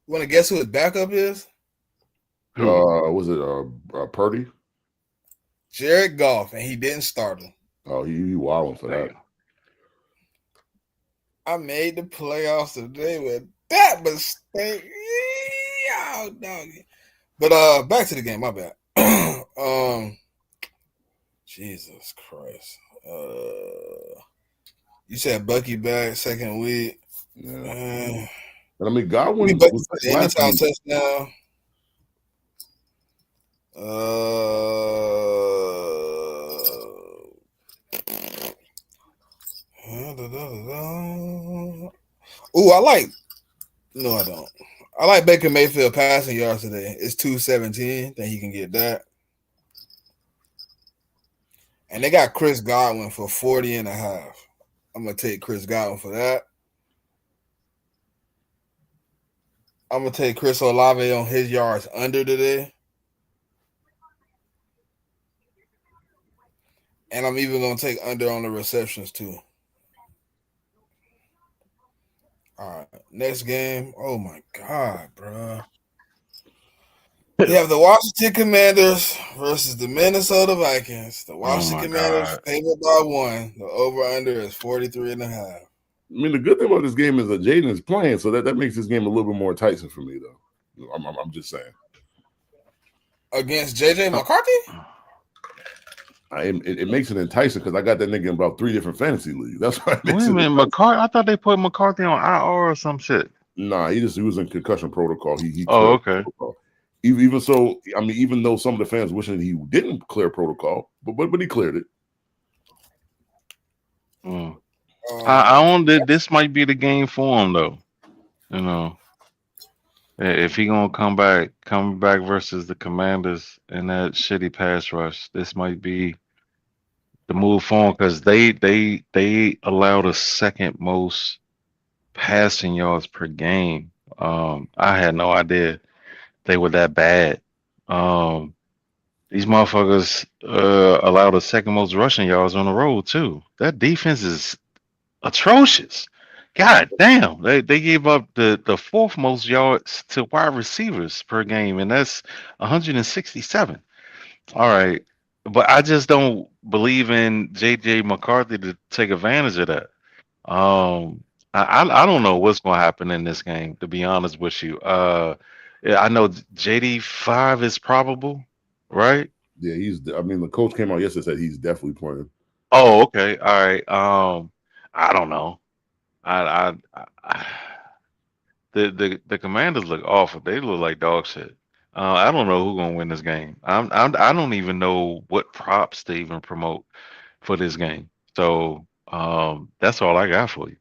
You want to guess who his backup is? Was it Purdy? Jared Goff, and he didn't start him. Oh, he wilding for that. I made the playoffs today with that mistake. Oh, doggy. But back to the game, my bad. Jesus Christ. You said Bucky back second week. Yeah. But I mean, Godwin was anytime touchdown. Ooh, no, I don't. I like Baker Mayfield passing yards today. It's 217. Think he can get that. And they got Chris Godwin for 40.5. I'm going to take Chris Godwin for that. I'm going to take Chris Olave on his yards under today. And I'm even going to take under on the receptions too. All right, next game. Oh, my God, bro. We have the Washington Commanders versus the Minnesota Vikings. The Washington Commanders favored by 1. The over-under is 43.5. I mean, the good thing about this game is that Jaden is playing, so that makes this game a little bit more enticing for me, though. I'm just saying. Against J.J. McCarthy? It makes it enticing because I got that nigga in about 3 different fantasy leagues. That's why it makes Wait a minute, McCarthy. I thought they put McCarthy on IR or some shit. Nah, he was in concussion protocol. He okay. Protocol. Even so, I mean, even though some of the fans wishing he didn't clear protocol, but he cleared it. I don't. This might be the game for him, though. You know, if he gonna come back versus the Commanders in that shitty pass rush, this might be the move for him because they allow the second most passing yards per game. I had no idea they were that bad. These motherfuckers allow the second most rushing yards on the road too. That defense is atrocious. God damn, they gave up the fourth most yards to wide receivers per game, and that's 167. All right, but I just don't believe in JJ McCarthy to take advantage of that. I don't know what's going to happen in this game, to be honest with you. I know JD5 is probable, right? Yeah, I mean, the coach came out yesterday and said he's definitely playing. Oh, okay, all right. I don't know. The Commanders look awful. They look like dog shit. I don't know who's gonna win this game. I don't even know what props to even promote for this game. So that's all I got for you.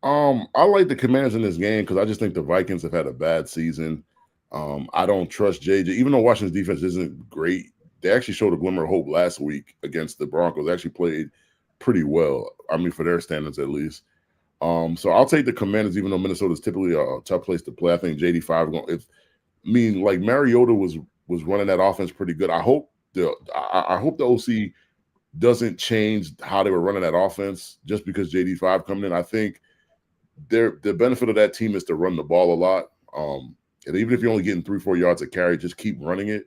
I like the Commanders in this game because I just think the Vikings have had a bad season. I don't trust JJ, even though Washington's defense isn't great. They actually showed a glimmer of hope last week against the Broncos. They actually played pretty well. I mean, for their standards at least. So I'll take the Commanders, even though Minnesota is typically a tough place to play. I think JD5 going. Like Mariota was running that offense pretty good. I hope the OC doesn't change how they were running that offense just because JD5 coming in. I think the benefit of that team is to run the ball a lot. And even if you're only getting 3-4 yards a carry, just keep running it.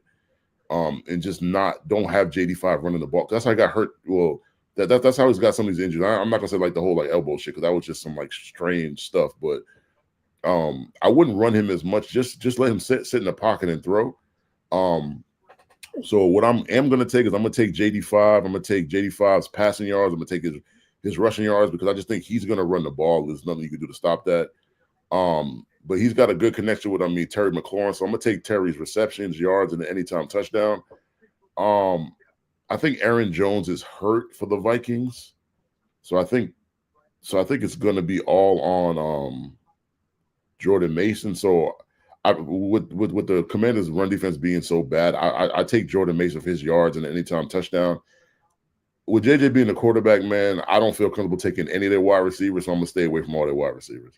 And just don't have JD5 running the ball. That's how I got hurt. Well, that's how he's got some of these injuries. I'm not gonna say like the whole like elbow shit because that was just some like strange stuff. But I wouldn't run him as much. Just let him sit in the pocket and throw. So what I am gonna take is I'm gonna take JD5. I'm gonna take JD5's passing yards. I'm gonna take his rushing yards because I just think he's gonna run the ball. There's nothing you can do to stop that. But he's got a good connection with Terry McLaurin. So I'm gonna take Terry's receptions, yards, and the anytime touchdown. I think Aaron Jones is hurt for the Vikings. So I think So I think it's going to be all on Jordan Mason. So with the Commanders' run defense being so bad, I take Jordan Mason for his yards and anytime touchdown. With JJ being the quarterback, man, I don't feel comfortable taking any of their wide receivers, so I'm gonna stay away from all their wide receivers.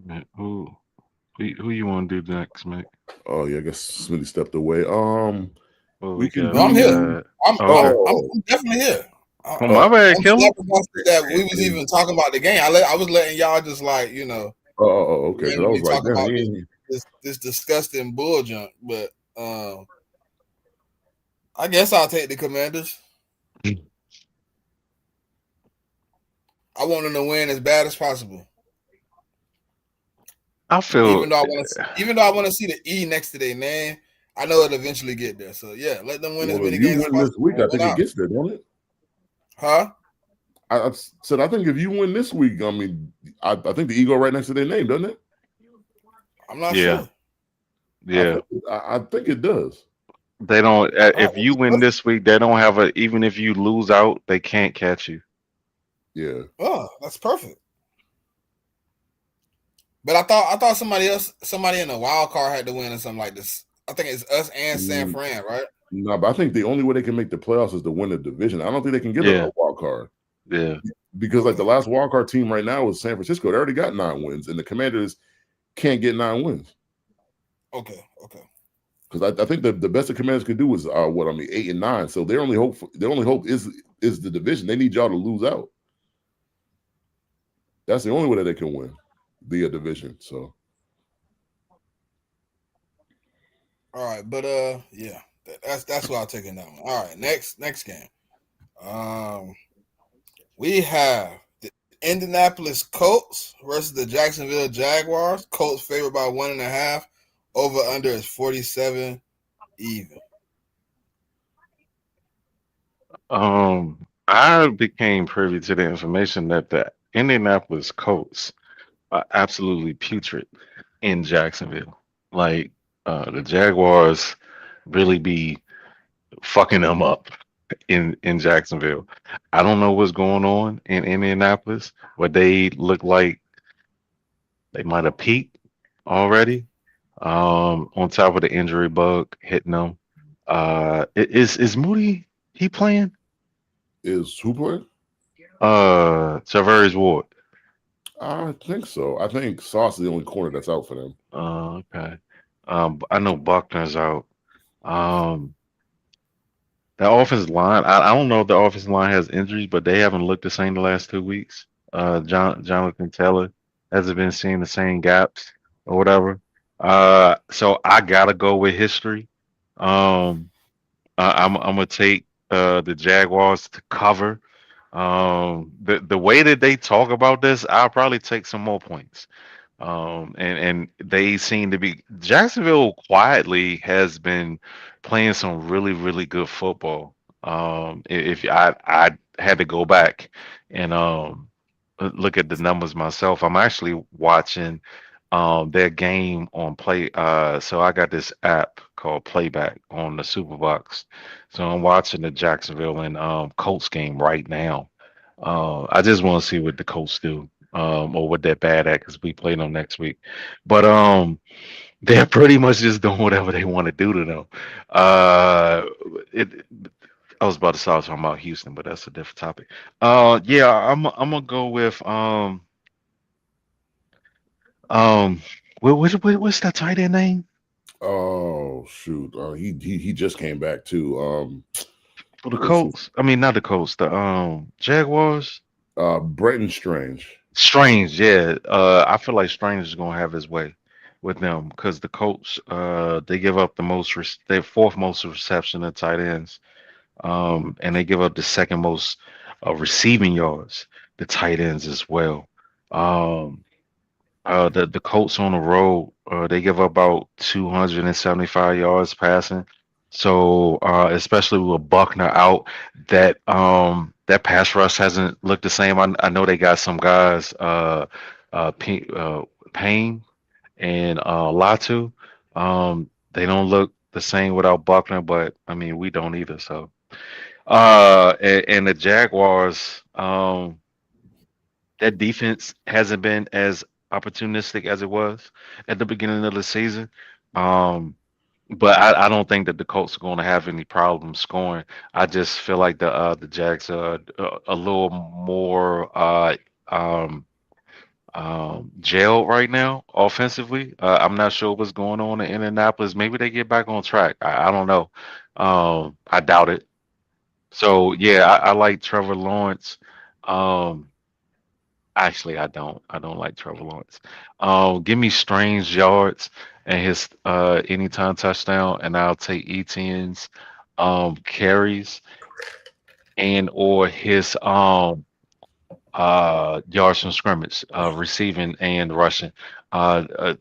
Man, who you want to do next, Mick? Oh yeah, I guess Smitty stepped away. Well, We we can got No, I'm we here. do. got. I'm I'm Okay. I'm, Oh, I'm definitely here. Oh, oh, my bad, I'm Killer. flabbergasted that we was even talking about the game. I was letting y'all just like okay. Because I randomly was like, talk damn, about he this ain't. this disgusting bull junk. But um, I guess I'll take the Commanders. I want them to win as bad as possible. I feel. Even though I want to see the E next to their name, I know it'll eventually get there. So yeah, let them win as Well, if many you games as win this possible week, and I win think it out. gets there, don't it? Huh? I said I think if you win this week, I mean, I think the ego right next to their name, doesn't it? I'm not Yeah, sure. yeah. I think it does. They don't. All right, If you win this week, they don't have a. Even if you lose out, they can't catch you. Yeah. oh, that's perfect. But I thought somebody in the wild card had to win or something like this. I think it's us and San Mm, Fran, right? no, but I think the only way they can make the playoffs is to win the division. I don't think they can get a Yeah, wild card yeah. because like Okay. the last wild card team right now is San Francisco. They already got 9 wins, and the Commanders can't get 9 wins Okay. because I think the best the Commanders could do is 8 and 9. So their only hope is the division. They need y'all to lose out. That's the only way that they can win the division. So All right, but yeah, that's what I'll take in that one. All right, next game. Um, we have the Indianapolis Colts versus the Jacksonville Jaguars. Colts favored by 1.5. Over under is 47 even. I became privy to the information that the Indianapolis Colts are absolutely putrid in Jacksonville. Like, the Jaguars really be fucking them up in Jacksonville. I don't know what's going on in Indianapolis, but they look like they might have peaked already. On top of the injury bug hitting them. Is Moody he playing? is who playing? Tavares Ward. I think so. I think Sauce is the only corner that's out for them. Okay. I know Buckner's out. Um, the offensive line. I don't know if the offensive line has injuries, but they haven't looked the same the last 2 weeks. Jonathan Taylor hasn't been seeing the same gaps or whatever. So I gotta go with history. Um, I'm gonna take the Jaguars to cover. The way that they talk about this, I'll probably take some more points. And they seem to be Jacksonville quietly has been playing some really good football. If I had to go back and look at the numbers myself, I'm actually watching their game on play. So I got this app called Playback on the Superbox. So I'm watching the Jacksonville and Colts game right now. I just want to see what the Colts do, or what they're bad at because we play them next week. But they're pretty much just doing whatever they want to do to them. Uh, it. I was about to start talking about Houston, but that's a different topic. Yeah, I'm gonna go with um, what's that tight end name Oh shoot, he just came back too. for the What's his, Colts? I mean, not the Colts, the Jaguars. Brenton Strange. Strange, yeah. I feel like Strange is gonna have his way with them because the Colts, they give up their fourth most reception of tight ends, and they give up the second most receiving yards, the tight ends as well. Um, the Colts on the road, they give up about 275 yards passing. So, especially with Buckner out, that pass rush hasn't looked the same. I know they got some guys, Payne and Latu. They don't look the same without Buckner, but I mean we don't either. So and the Jaguars, that defense hasn't been as opportunistic as it was at the beginning of the season. Um, but I don't think that the Colts are going to have any problems scoring. I just feel like the Jags are a little more um, jailed right now offensively. I'm not sure what's going on in Indianapolis. Maybe they get back on track. I don't know. I doubt it. So yeah, I like Trevor Lawrence. Um, Actually, I don't. I don't like Trevor Lawrence. Give me Strange yards and his anytime touchdown, and I'll take Etienne's carries and or his yards from scrimmage, receiving and rushing. Uh,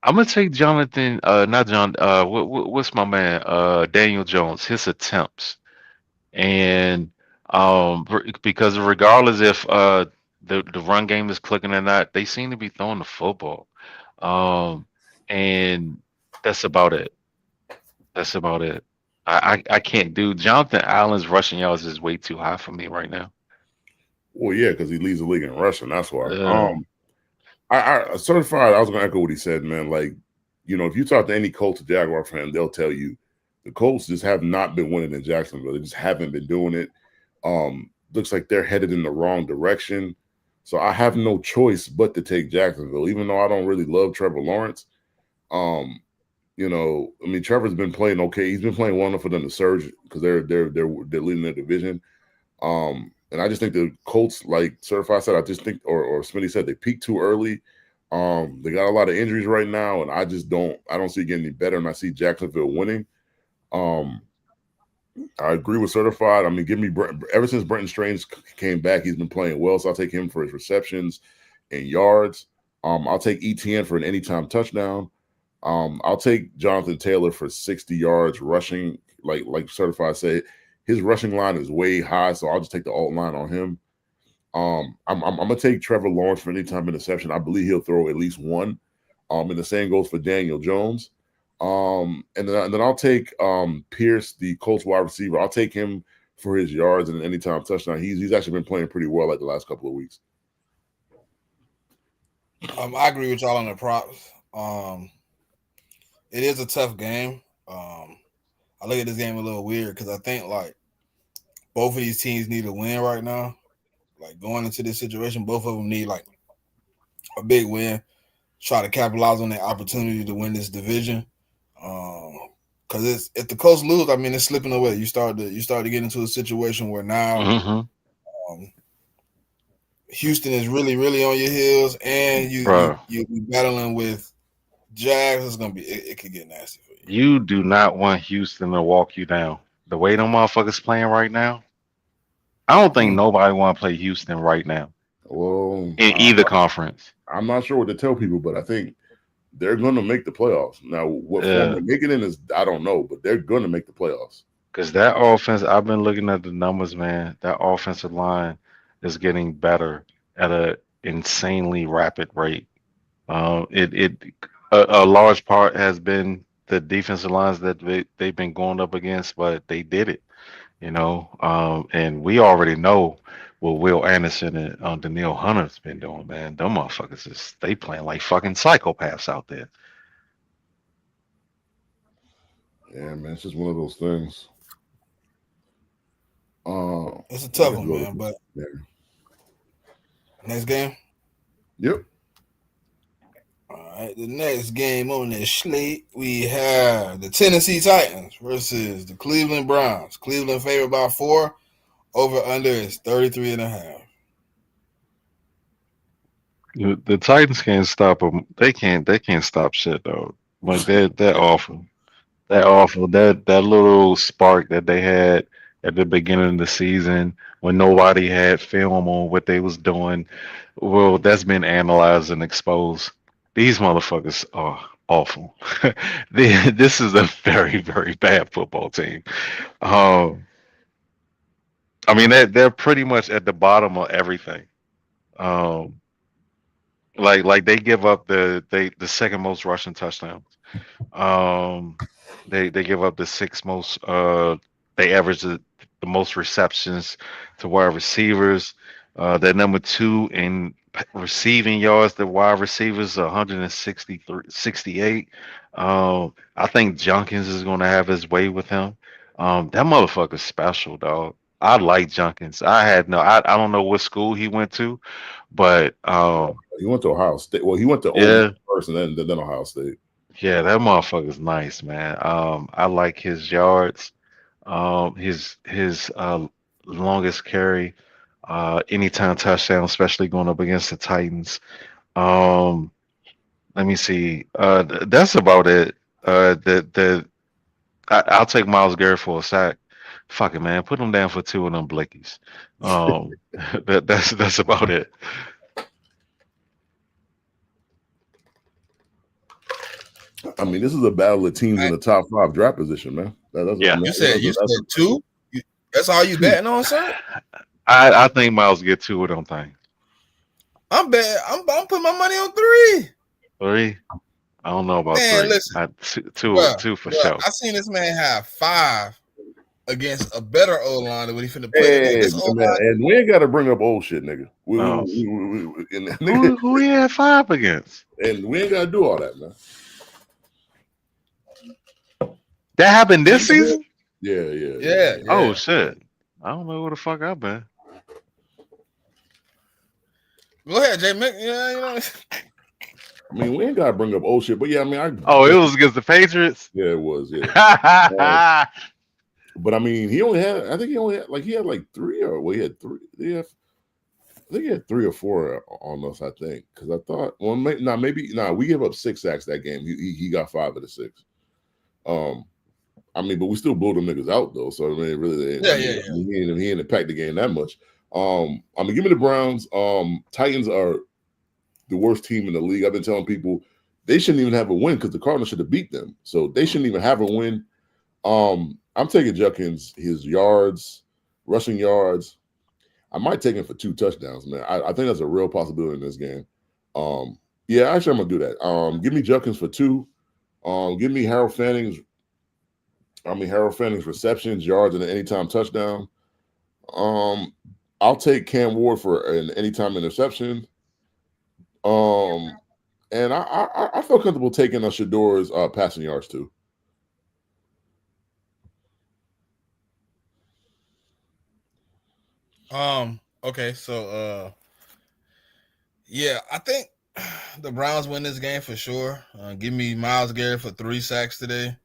I'm gonna take Jonathan, not John. What's my man? Daniel Jones. His attempts. And because regardless if the run game is clicking or not, they seem to be throwing the football. Um, and that's about it. That's about it. I can't do Jonathan Allen's rushing yards is way too high for me right now. Well, yeah, because he leads the league in rushing. That's why. Uh, I certified. I was gonna echo what he said, man. Like, if you talk to any Colts or Jaguar fan, they'll tell you the Colts just have not been winning in Jacksonville. They just haven't been doing it. Looks like they're headed in the wrong direction. So I have no choice but to take Jacksonville, even though I don't really love Trevor Lawrence. Um, I mean, Trevor's been playing okay. He's been playing well enough for them to surge because they're leading their division. And I just think the Colts, like Certified said, I just think, or Smitty said, they peaked too early. They got a lot of injuries right now, and I don't see it getting any better. And I see Jacksonville winning. Um, I agree with Certified. I mean, give me ever since Brenton Strange came back, he's been playing well. So I'll take him for his receptions and yards. I'll take ETN for an anytime touchdown. I'll take Jonathan Taylor for 60 yards rushing. Like Certified said, his rushing line is way high, so I'll just take the alt line on him. I'm gonna take Trevor Lawrence for anytime interception. I believe he'll throw at least one. And the same goes for Daniel Jones. And then I'll take Pierce, the Colts wide receiver. I'll take him for his yards and anytime touchdown. He's actually been playing pretty well like the last couple of weeks. I agree with y'all on the props. It is a tough game. I look at this game a little weird because I think like both of these teams need a win right now. Like going into this situation, both of them need like a big win, try to capitalize on the opportunity to win this division. Because it's if the Colts lose, I mean it's slipping away. You start to get into a situation where now Houston is really, really on your heels, and you be battling with Jags. It's gonna be it could get nasty for you. you do not want Houston to walk you down. The way them motherfuckers playing right now, I don't think nobody want to play Houston right now Well, in either conference. I'm not sure what to tell people, but I think they're going to make the playoffs. Now, what form they make it in is I don't know, but they're going to make the playoffs. Because that offense, I've been looking at the numbers, man. That offensive line is getting better at a insanely rapid rate. It a large part has been the defensive lines that they've been going up against, but they did it, and we already know what Will Anderson and Daniil Hunter's been doing, man. Them motherfuckers they playing like fucking psychopaths out there. Yeah, man, it's just one of those things. It's a tough one, man. But next game. Yep. All right, the next game on this slate, we have the Tennessee Titans versus the Cleveland Browns. Cleveland favored by 4. Over under is 33.5. The Titans can't stop them. They can't. They can't stop shit though. Like they're awful. They're awful. That little spark that they had at the beginning of the season when nobody had film on what they was doing, well, that's been analyzed and exposed. These motherfuckers are awful. This is a very, very bad football team. Um, I mean, they're pretty much at the bottom of everything. Um, Like they give up the second most rushing touchdowns. Um, they give up the sixth most. They average the most receptions to wide receivers. They're number two in receiving yards. The wide receivers 163, 68. I think Junkins is going to have his way with him. That motherfucker's special, dog. I like Junkins. I don't know what school he went to, but He went to Ohio State. Well, he went to Ole Miss yeah, first, and then Ohio State. yeah, that motherfucker's nice, man. I like his yards. His longest carry, anytime touchdown, especially going up against the Titans. Um, let me see. That's about it. I'll take Miles Garrett for a sack. Fuck it, man. Put him down for two of them blickies. Um, that's about it. I mean, this is a battle of teams in the top five draft position, man. Yeah, You said two. That's all you betting on, sir? I think Miles get two of them things. I'm betting. I'm putting my money on three. Three. I don't know about Man, three. listen, Two for sure. I seen this man have five against a better O line than what he finna play today. Hey, This O man, line, and we ain't got to bring up old shit, nigga. Oh. And, Who he had five against? and we ain't got to do all that, man. That happened this season? Yeah. Oh shit! I don't know where the fuck I've been. Go ahead, JMIK. Yeah, you know. I mean, we ain't got to bring up old shit, but yeah, I mean, It was against the Patriots. Yeah, it was. Yeah. But I mean, he only had. I think he only had like three, or he had three. Yeah, I think he had three or four on us. I think because I thought, well, we gave up 6 sacks that game. He got 5 of the 6. I mean, but we still blew them niggas out though. So I mean, really, he ain't impact the game that much. I mean, give me the Browns. Titans are the worst team in the league. I've been telling people they shouldn't even have a win because the Cardinals should have beat them. So they shouldn't even have a win. I'm taking Judkins, his yards, rushing yards. I might take him for 2 touchdowns, man. I think that's a real possibility in this game. Yeah, actually, I'm gonna do that. Give me Judkins for 2. Give me Harold Fanning's receptions, yards, and an anytime touchdown. I'll take Cam Ward for an anytime interception. And I feel comfortable taking Shador's passing yards too. Okay, so yeah, I think the Browns win this game for sure. Give me Myles Garrett for 3 sacks today.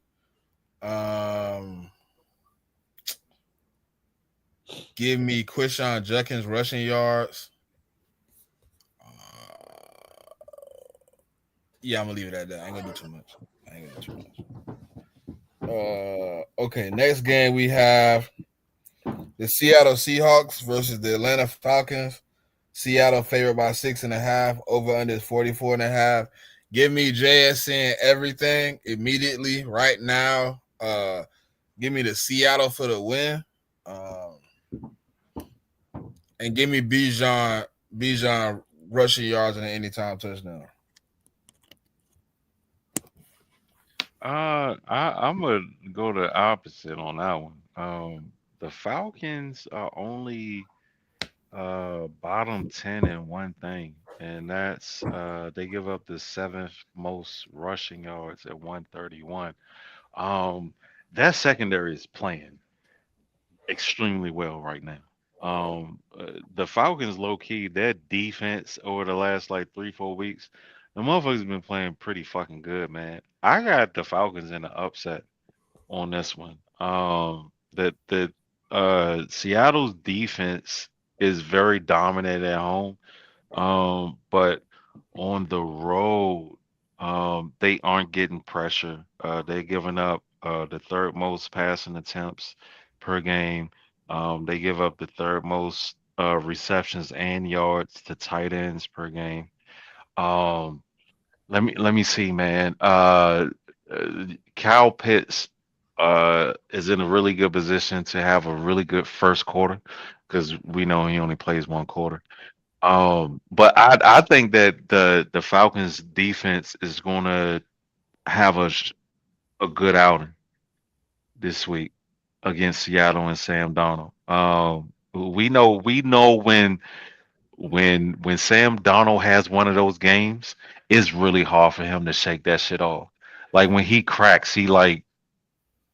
Give me Quishon Judkins rushing yards. Yeah, I'm gonna leave it at that. I ain't gonna do too much. Okay, next game we have the Seattle Seahawks versus the Atlanta Falcons. Seattle favored by 6.5. Over under is 44.5. Give me JSN everything immediately right now. Give me the Seattle for the win. And give me Bijan rushing yards and an anytime touchdown. I'm gonna go the opposite on that one. The Falcons are only bottom 10 in one thing, and that's they give up the 7th most rushing yards at 131. That secondary is playing extremely well right now. The Falcons low key, their defense over the last like 3-4 weeks, the motherfuckers been playing pretty fucking good, man. I got the Falcons in the upset on this one. The Seattle's defense is very dominant at home. But on the road, they aren't getting pressure. They're giving up the third most passing attempts per game. They give up the third most receptions and yards to tight ends per game. Um, let me see, man. Kyle Pitts is in a really good position to have a really good first quarter because we know he only plays one quarter. But I think that the Falcons defense is gonna have a good outing this week against Seattle and Sam Darnold. We know when Sam Darnold has one of those games, it's really hard for him to shake that shit off. Like when he cracks, he like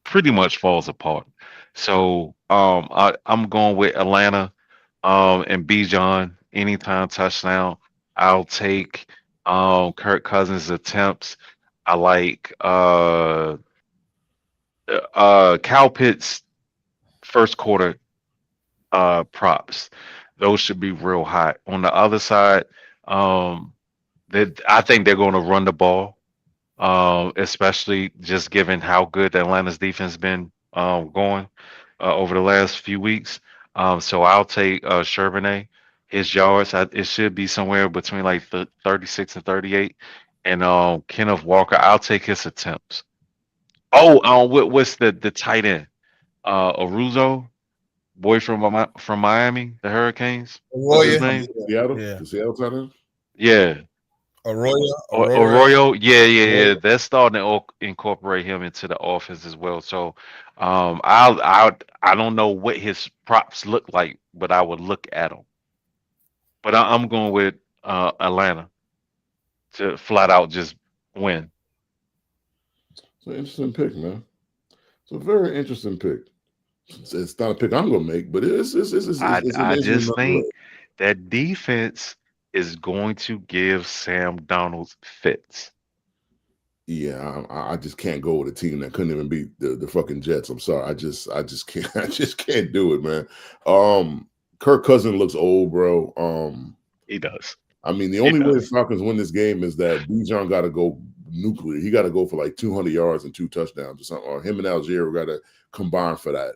pretty much falls apart. So I'm going with Atlanta and Bijan anytime touchdown. I'll take Kirk Cousins attempts. I like Cal Pitts first quarter props. Those should be real hot. On the other side, um, that I think they're going to run the ball, especially just given how good Atlanta's defense been going over the last few weeks. So I'll take Charbonnet. His yards, it should be somewhere between like 36 and 38. And Kenneth Walker, I'll take his attempts. Oh, what's the tight end? Aruzo, boy from Miami, the Hurricanes. What's his Arroyo, name? Seattle, yeah, the Seattle tight end. Yeah, Arroyo. Arroyo. Yeah. They're starting to incorporate him into the offense as well. So, I don't know what his props look like, but I would look at them. But I'm going with Atlanta to flat out just win. It's an interesting pick, man. It's a very interesting pick. It's not a pick I'm gonna make, but it's an I interesting just nonetheless. think that defense is going to give Sam Donald fits. Yeah, I just can't go with a team that couldn't even beat the fucking Jets. I'm sorry, I just can't I just can't do it, man. Kirk Cousins looks old, bro. He does. I mean, the He only way the does. Falcons win this game is that Bijan got to go nuclear. He got to go for like 200 yards and 2 touchdowns or something. Or him and Algier got to combine for that.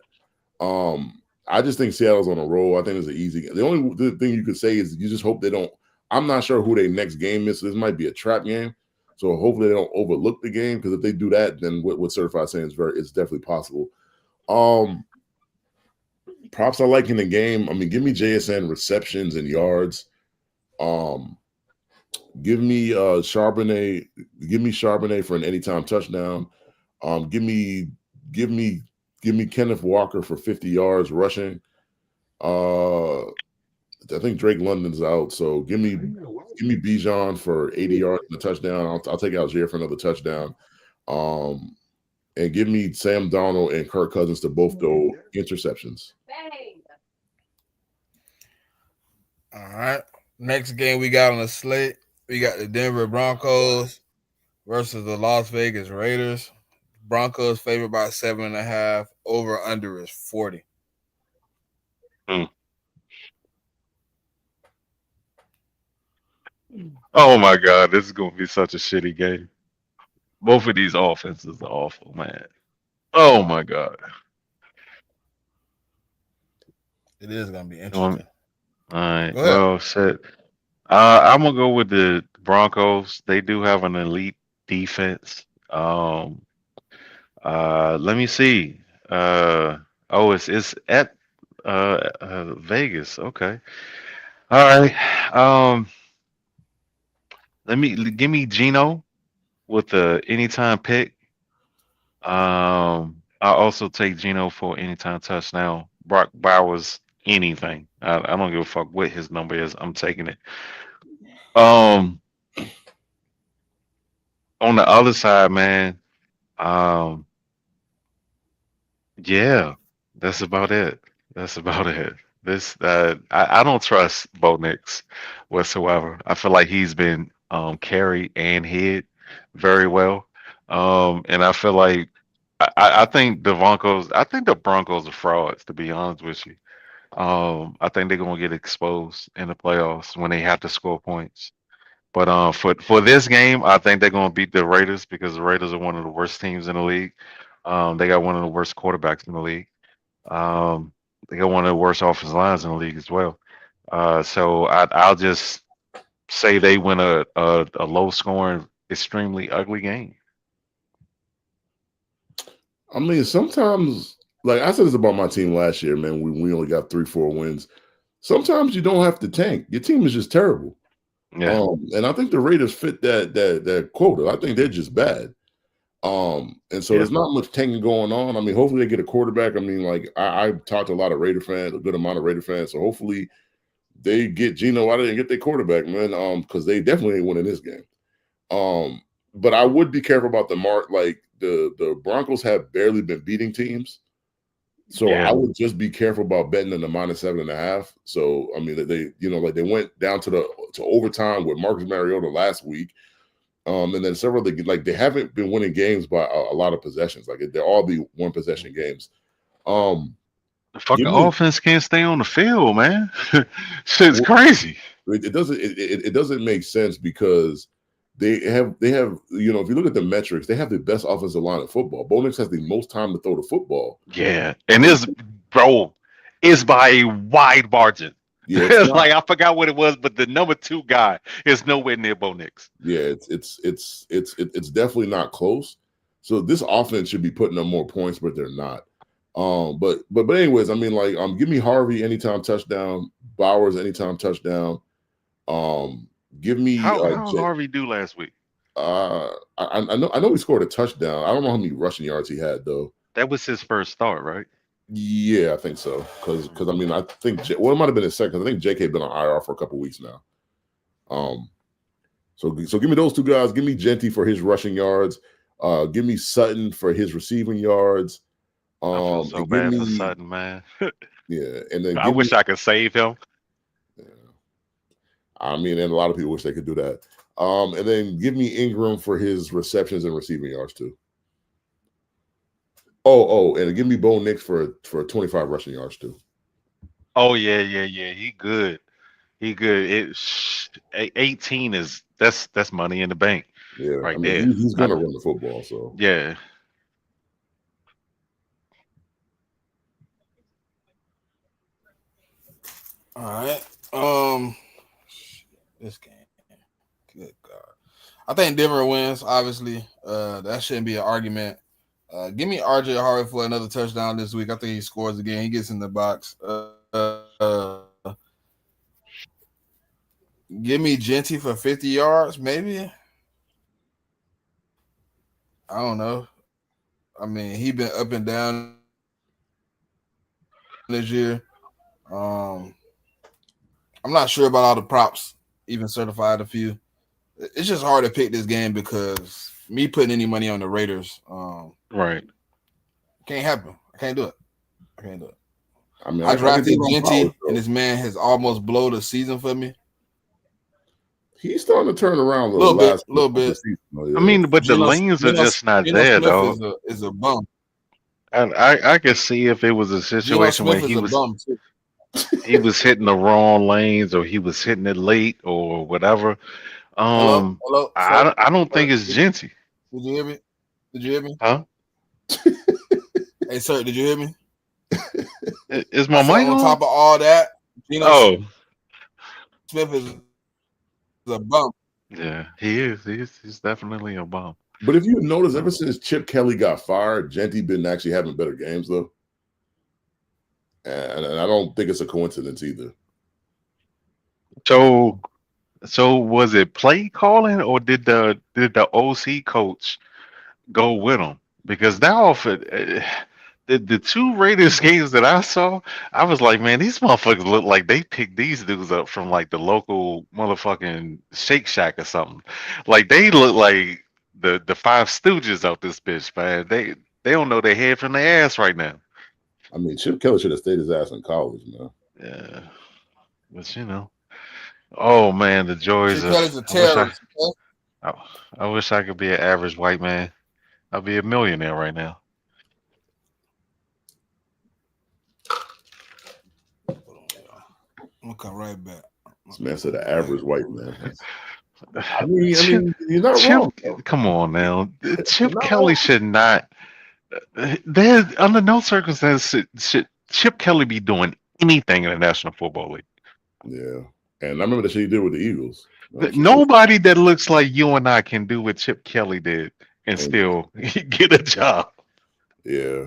I just think Seattle's on a roll. I think it's an easy game. The only thing you could say is you just hope they don't. I'm not sure who their next game is. So this might be a trap game. So hopefully they don't overlook the game, because if they do that, then what Certified saying is it's definitely possible. Um, Props I like in the game. I mean, give me JSN receptions and yards. Um, Give me Charbonnet. Give me Charbonnet for an anytime touchdown. Give me give me give me Kenneth Walker for 50 yards rushing. I think Drake London's out, so give me Bijan for 80 yards and a touchdown. I'll take Algier for another touchdown. Um, and give me Sam Darnold and Kirk Cousins to both throw interceptions. All right. Next game we got on the slate, we got the Denver Broncos versus the Las Vegas Raiders. Broncos favored by 7.5. Over under is 40. Hmm. Oh my God, this is gonna be such a shitty game. Both of these offenses are awful, man. Oh my God. It is gonna be Um, interesting. all right. Go ahead. Well, shit. I'm gonna go with the Broncos. They do have an elite defense. Let me see. Oh, it's at Vegas. Okay. All right. Give me Gino with the anytime pick. I also take Gino for anytime touchdown. Brock Bowers, anything. I don't give a fuck what his number is. I'm taking it. Um, on the other side, man. Um, yeah, that's about it. That's about it. I don't trust Bo Nix whatsoever. I feel like he's been carried and hid very well. And I feel like I think the Broncos are frauds, to be honest with you. I think they're gonna get exposed in the playoffs when they have to score points. But for this game, I think they're gonna beat the Raiders because the Raiders are one of the worst teams in the league. They got one of the worst quarterbacks in the league. Um, they got one of the worst offensive lines in the league as well. So I'll just say they win a low scoring, extremely ugly game. I mean, sometimes, like I said this about my team last year, man. We only got 3-4 wins. sometimes you don't have to tank. Your team is just terrible. Yeah. And I think the Raiders fit that quota. I think they're just bad. And so Yeah. there's not much tanking going on. I mean, hopefully they get a quarterback. I mean, like I talked to a lot of Raider fans, a good amount of Raider fans. So hopefully they get Geno out of there and get their quarterback, man. Because they definitely ain't winning this game. But I would be careful about the mark. Like the Broncos have barely been beating teams. So I Yeah. would just be careful about betting in the -7.5. So I mean, they like they went down to overtime with Marcus Mariota last week, and then several they haven't been winning games by a lot of possessions. Like they're all the one possession games. The Give fucking me offense can't stay on the field, man. Shit's crazy. it doesn't make sense because they have if you look at the metrics, they have the best offensive line in football. Bo Nix has the most time to throw the football. Yeah. And this, bro, is by a wide margin. Yeah, it's not. Like I forgot what it was, but the number 2 guy is nowhere near Bo Nix. Yeah, it's definitely not close. So this offense should be putting up more points, but they're not. But anyways, I mean, like, give me Harvey anytime touchdown, Bowers anytime touchdown. Give me How Harvey do last week? I know he scored a touchdown. I don't know how many rushing yards he had though. That was his first start, right? Yeah, I think so. Because I mean, I think it might have been his second. I think J.K. been on IR for a couple weeks now. So give me those two guys. Give me Genty for his rushing yards. Give me Sutton for his receiving yards. I feel so bad for Sutton, man. Yeah, and then I wish I could save him. Yeah. I mean, and a lot of people wish they could do that. And then give me Ingram for his receptions and receiving yards too. And give me Bo Nix for 25 rushing yards too. Oh yeah. He good. He good. 18 is that's money in the bank. Yeah, right I mean, there. he's going to run the football. So Yeah. All right. This game. Good God. I think Denver wins, obviously. That shouldn't be an argument. Give me RJ Harvey for another touchdown this week. I think he scores again. He gets in the box. Give me Genty for 50 yards, maybe. I don't know. I mean, he been up and down this year. I'm not sure about all the props, even certified a few. It's just hard to pick this game because me putting any money on the Raiders, Right. can't happen. I can't do it. I mean, I drafted Genty, and and this man has almost blown the season for me. he's starting to turn around a little bit. Yeah. I mean, but the lanes are just not there, though. Is a bum. And I could see if it was a situation where he was bum too. he was hitting the wrong lanes or he was hitting it late or whatever. Hello? I don't think it's Genty. Did you hear me? Huh? Hey, sir, did you hear me? Is my mic on on? top of all that, Oh, Smith is a bum. yeah, he is. He's definitely a bum. But if you notice, ever since Chip Kelly got fired, Genty been actually having better games though, and I don't think it's a coincidence either. So was it play calling or did the OC coach go with him? Because now the 2 Raiders games that I saw, I was like, man, these motherfuckers look like they picked these dudes up from like the local motherfucking Shake Shack or something. Like they look like the 5 Stooges out this bitch, man. They don't know their head from their ass right now. I mean, Chip Kelly should have stayed his ass in college, man. Yeah, but oh man, the joys Chip of Kelly's a terrorist. I wish I could be an average white man. I'd be a millionaire right now. I'm gonna come right back. This man said an average white man. I mean, you're not wrong. Come on now, Chip Kelly should not. There, under no circumstances should Chip Kelly be doing anything in the National Football League. Yeah, and I remember the shit he did with the Eagles. Nobody that looks like you and I can do what Chip Kelly did and still get a job. Yeah.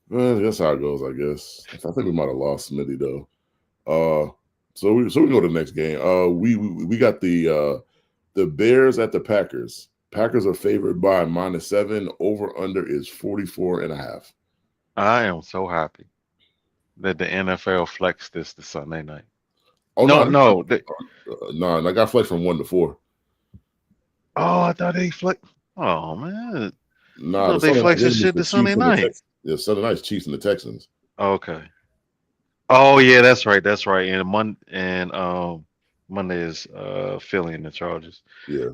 Well, that's how it goes, I guess. I think we might have lost Smitty though. So we go to the next game. We got the Bears at the Packers. Packers are favored by -7. Over under is 44.5. I am so happy that the NFL flexed this to Sunday night. Oh No, no, no. no, I got flex from 1 to 4. Oh, I thought they flexed. Oh man, I Nah, the thought they Sunday night flexed this game is shit the to Sunday Chiefs and the night. Texans. Yeah, Sunday night's Chiefs and the Texans. Okay. Oh yeah, that's right. That's right. And Monday is Philly and the Chargers. Yeah,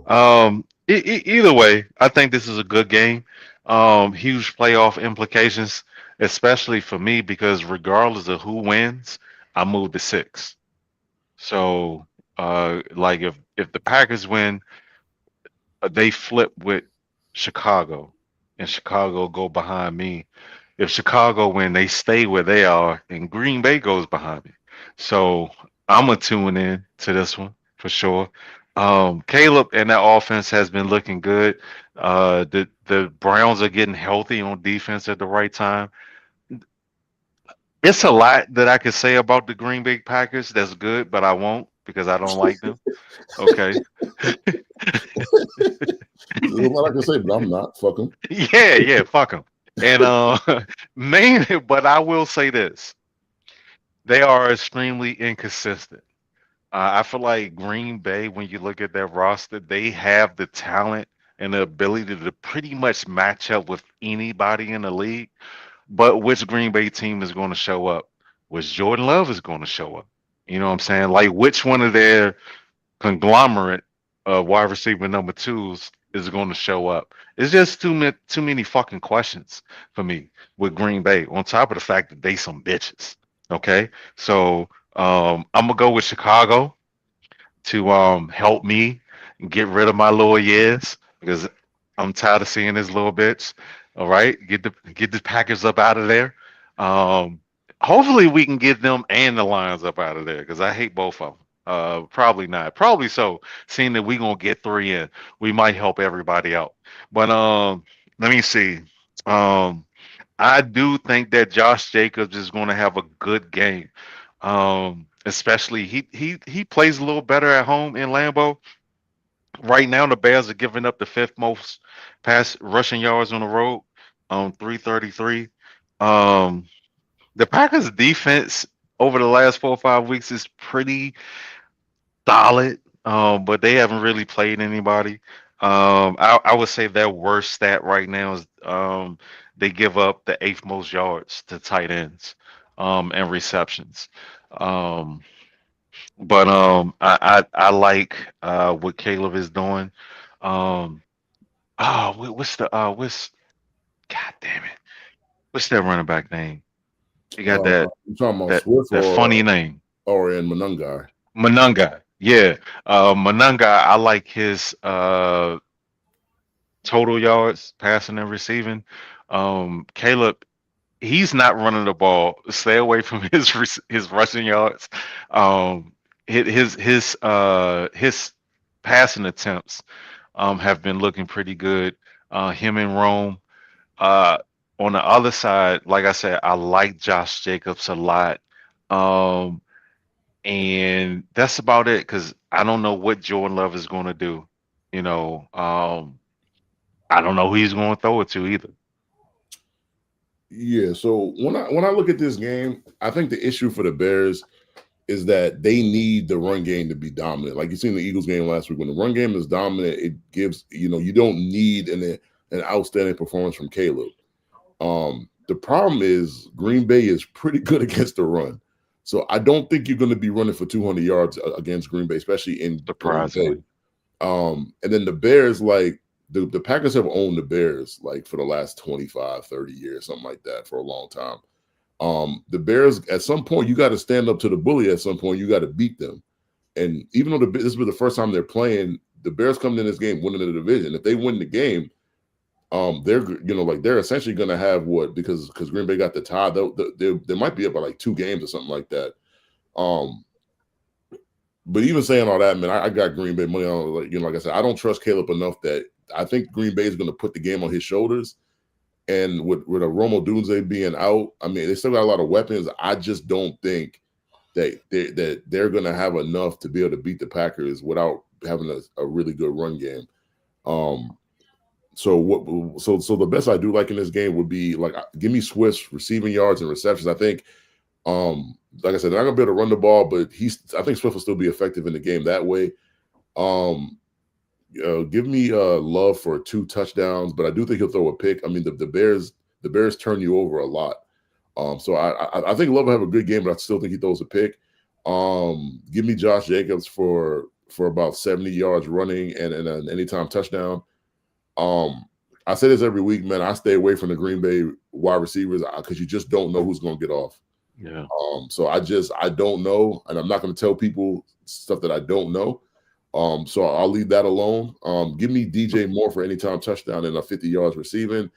Either way, I think this is a good game. Huge playoff implications, especially for me because regardless of who wins, I move to 6. So, like if the Packers win, they flip with Chicago, and Chicago go behind me. If Chicago win, they stay where they are, and Green Bay goes behind me. So I'm gonna tune in to this one for sure. Caleb and that offense has been looking good. The Browns are getting healthy on defense at the right time. It's a lot that I could say about the Green Bay Packers that's good, but I won't because I don't like them. Okay. there's a lot I can say, but I'm not. Fuck them. Yeah, fuck them. And mainly, but I will say this: they are extremely inconsistent. I feel like Green Bay, when you look at their roster, they have the talent and the ability to pretty much match up with anybody in the league. But which Green Bay team is going to show up? Which Jordan Love is going to show up? You know what I'm saying? Like which one of their conglomerate of wide receiver number twos is going to show up? It's just too many fucking questions for me with Green Bay. On top of the fact that they some bitches. Okay, so I'm gonna go with Chicago to help me get rid of my little years because I'm tired of seeing this little bitch. All right, get the Packers up out of there. Um, hopefully we can get them and the Lions up out of there because I hate both of them. Probably not. Probably so. Seeing that we gonna get 3 in, we might help everybody out. But let me see. Um, I do think that Josh Jacobs is going to have a good game. Especially he plays a little better at home in Lambeau. Right now, the Bears are giving up the 5th most pass rushing yards on the road, 333. Um, the Packers defense over the last 4 or 5 weeks is pretty solid, but they haven't really played anybody. I would say their worst stat right now is they give up the 8th most yards to tight ends and receptions. Um, but I like what Caleb is doing. Um, what's God damn it? What's that running back name? He got You talking about that Swift that funny name. or in Monungai? Manunga. Yeah. Manunga, I like his total yards, passing and receiving. Caleb, he's not running the ball. Stay away from his rushing yards. Um, his passing attempts have been looking pretty good. Him and Rome. Uh, on the other side, like I said, I like Josh Jacobs a lot. Um, and that's about it because I don't know what Jordan Love is going to do. You know, I don't know who he's going to throw it to either. Yeah. So when I look at this game, I think the issue for the Bears is that they need the run game to be dominant. Like you seen the Eagles game last week, when the run game is dominant, it gives you don't need an outstanding performance from Caleb. The problem is Green Bay is pretty good against the run. So I don't think you're going to be running for 200 yards against Green Bay, especially in Green Bay. And then the Bears, like the Packers have owned the Bears like for the last 25, 30 years, something like that, for a long time. The Bears, at some point, you got to stand up to the bully. At some point, you got to beat them. And even though this was the first time they're playing, the Bears coming in this game winning the division. If they win the game, they're essentially going to have what, because Green Bay got the tie. They might be up by like 2 games or something like that. But even saying all that, man, I got Green Bay money on. Like I said, I don't trust Caleb enough that I think Green Bay is going to put the game on his shoulders. And with a Romo Dunze being out, I mean, they still got a lot of weapons. I just don't think that they're going to have enough to be able to beat the Packers without having a really good run game. Um, so the best I do like in this game would be like give me Swift's receiving yards and receptions. I think, like I said, they're not gonna be able to run the ball, but I think Swift will still be effective in the game that way. Um, give me Love for 2 touchdowns, but I do think he'll throw a pick. I mean, the Bears turn you over a lot. So I think Love will have a good game, but I still think he throws a pick. Give me Josh Jacobs for about 70 yards running and an anytime touchdown. I say this every week, man. I stay away from the Green Bay wide receivers because you just don't know who's going to get off. Yeah. So I don't know, and I'm not going to tell people stuff that I don't know. So I'll leave that alone. Give me DJ Moore for anytime touchdown and 50 yards receiving.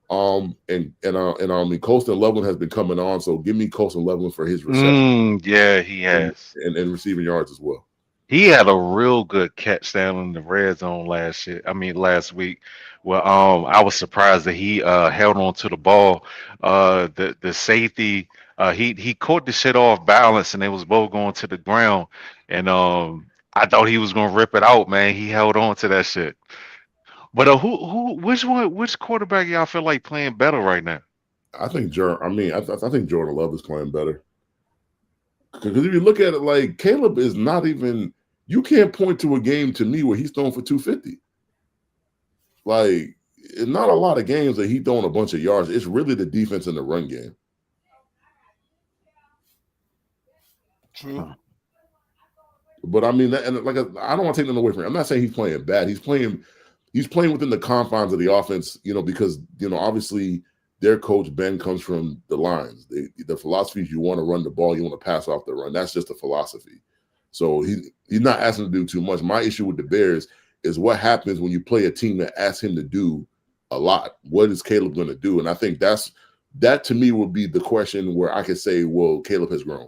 And I mean Colston Loveland has been coming on, so give me Colston Loveland for his reception Yeah, he has. and receiving yards as well. He had a real good catch down in the red zone last week. Well, I was surprised that he held on to the ball. The safety, he caught the shit off balance, and they was both going to the ground. And I thought he was gonna rip it out, man. He held on to that shit. But which quarterback y'all feel like playing better right now? I think I think Jordan Love is playing better. Because if you look at it, like Caleb is not even. You can't point to a game to me where he's throwing for 250. Like, not a lot of games that he's throwing a bunch of yards. It's really the defense and the run game. True. But I mean, and like I don't want to take nothing away from him. I'm not saying he's playing bad. He's playing within the confines of the offense. Because obviously their coach Ben comes from the Lions. The philosophy is you want to run the ball, you want to pass off the run. That's just a philosophy. So he's not asking to do too much. My issue with the Bears is what happens when you play a team that asks him to do a lot. What is Caleb going to do? And I think that to me would be the question where I could say, well, Caleb has grown.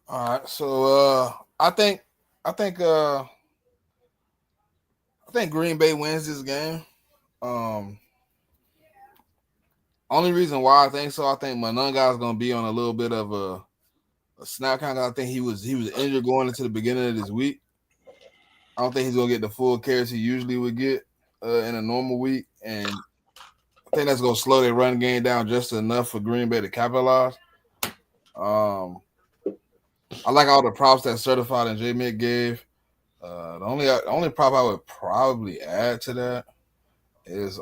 All right, so I think Green Bay wins this game. Only reason why I think so, I think Mononga is going to be on a little bit of a snap count. I think he was injured going into the beginning of this week. I don't think he's going to get the full carries he usually would get in a normal week, and I think that's going to slow their run game down just enough for Green Bay to capitalize. I like all the props that Certified and JMIK gave. The only prop I would probably add to that is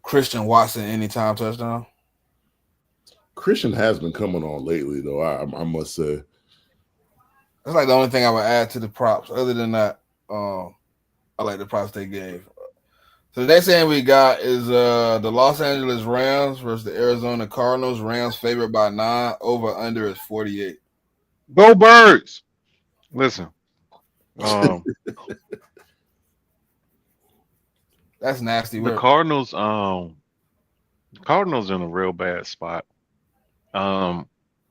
Christian Watson anytime touchdown. Christian has been coming on lately, though. I must say that's like the only thing I would add to the props. Other than that, I like the props they gave. So the next game we got is the Los Angeles Rams versus the Arizona Cardinals. Rams favored by 9. Over under is 48. Go Birds! Listen, that's nasty the work. Cardinals in a real bad spot.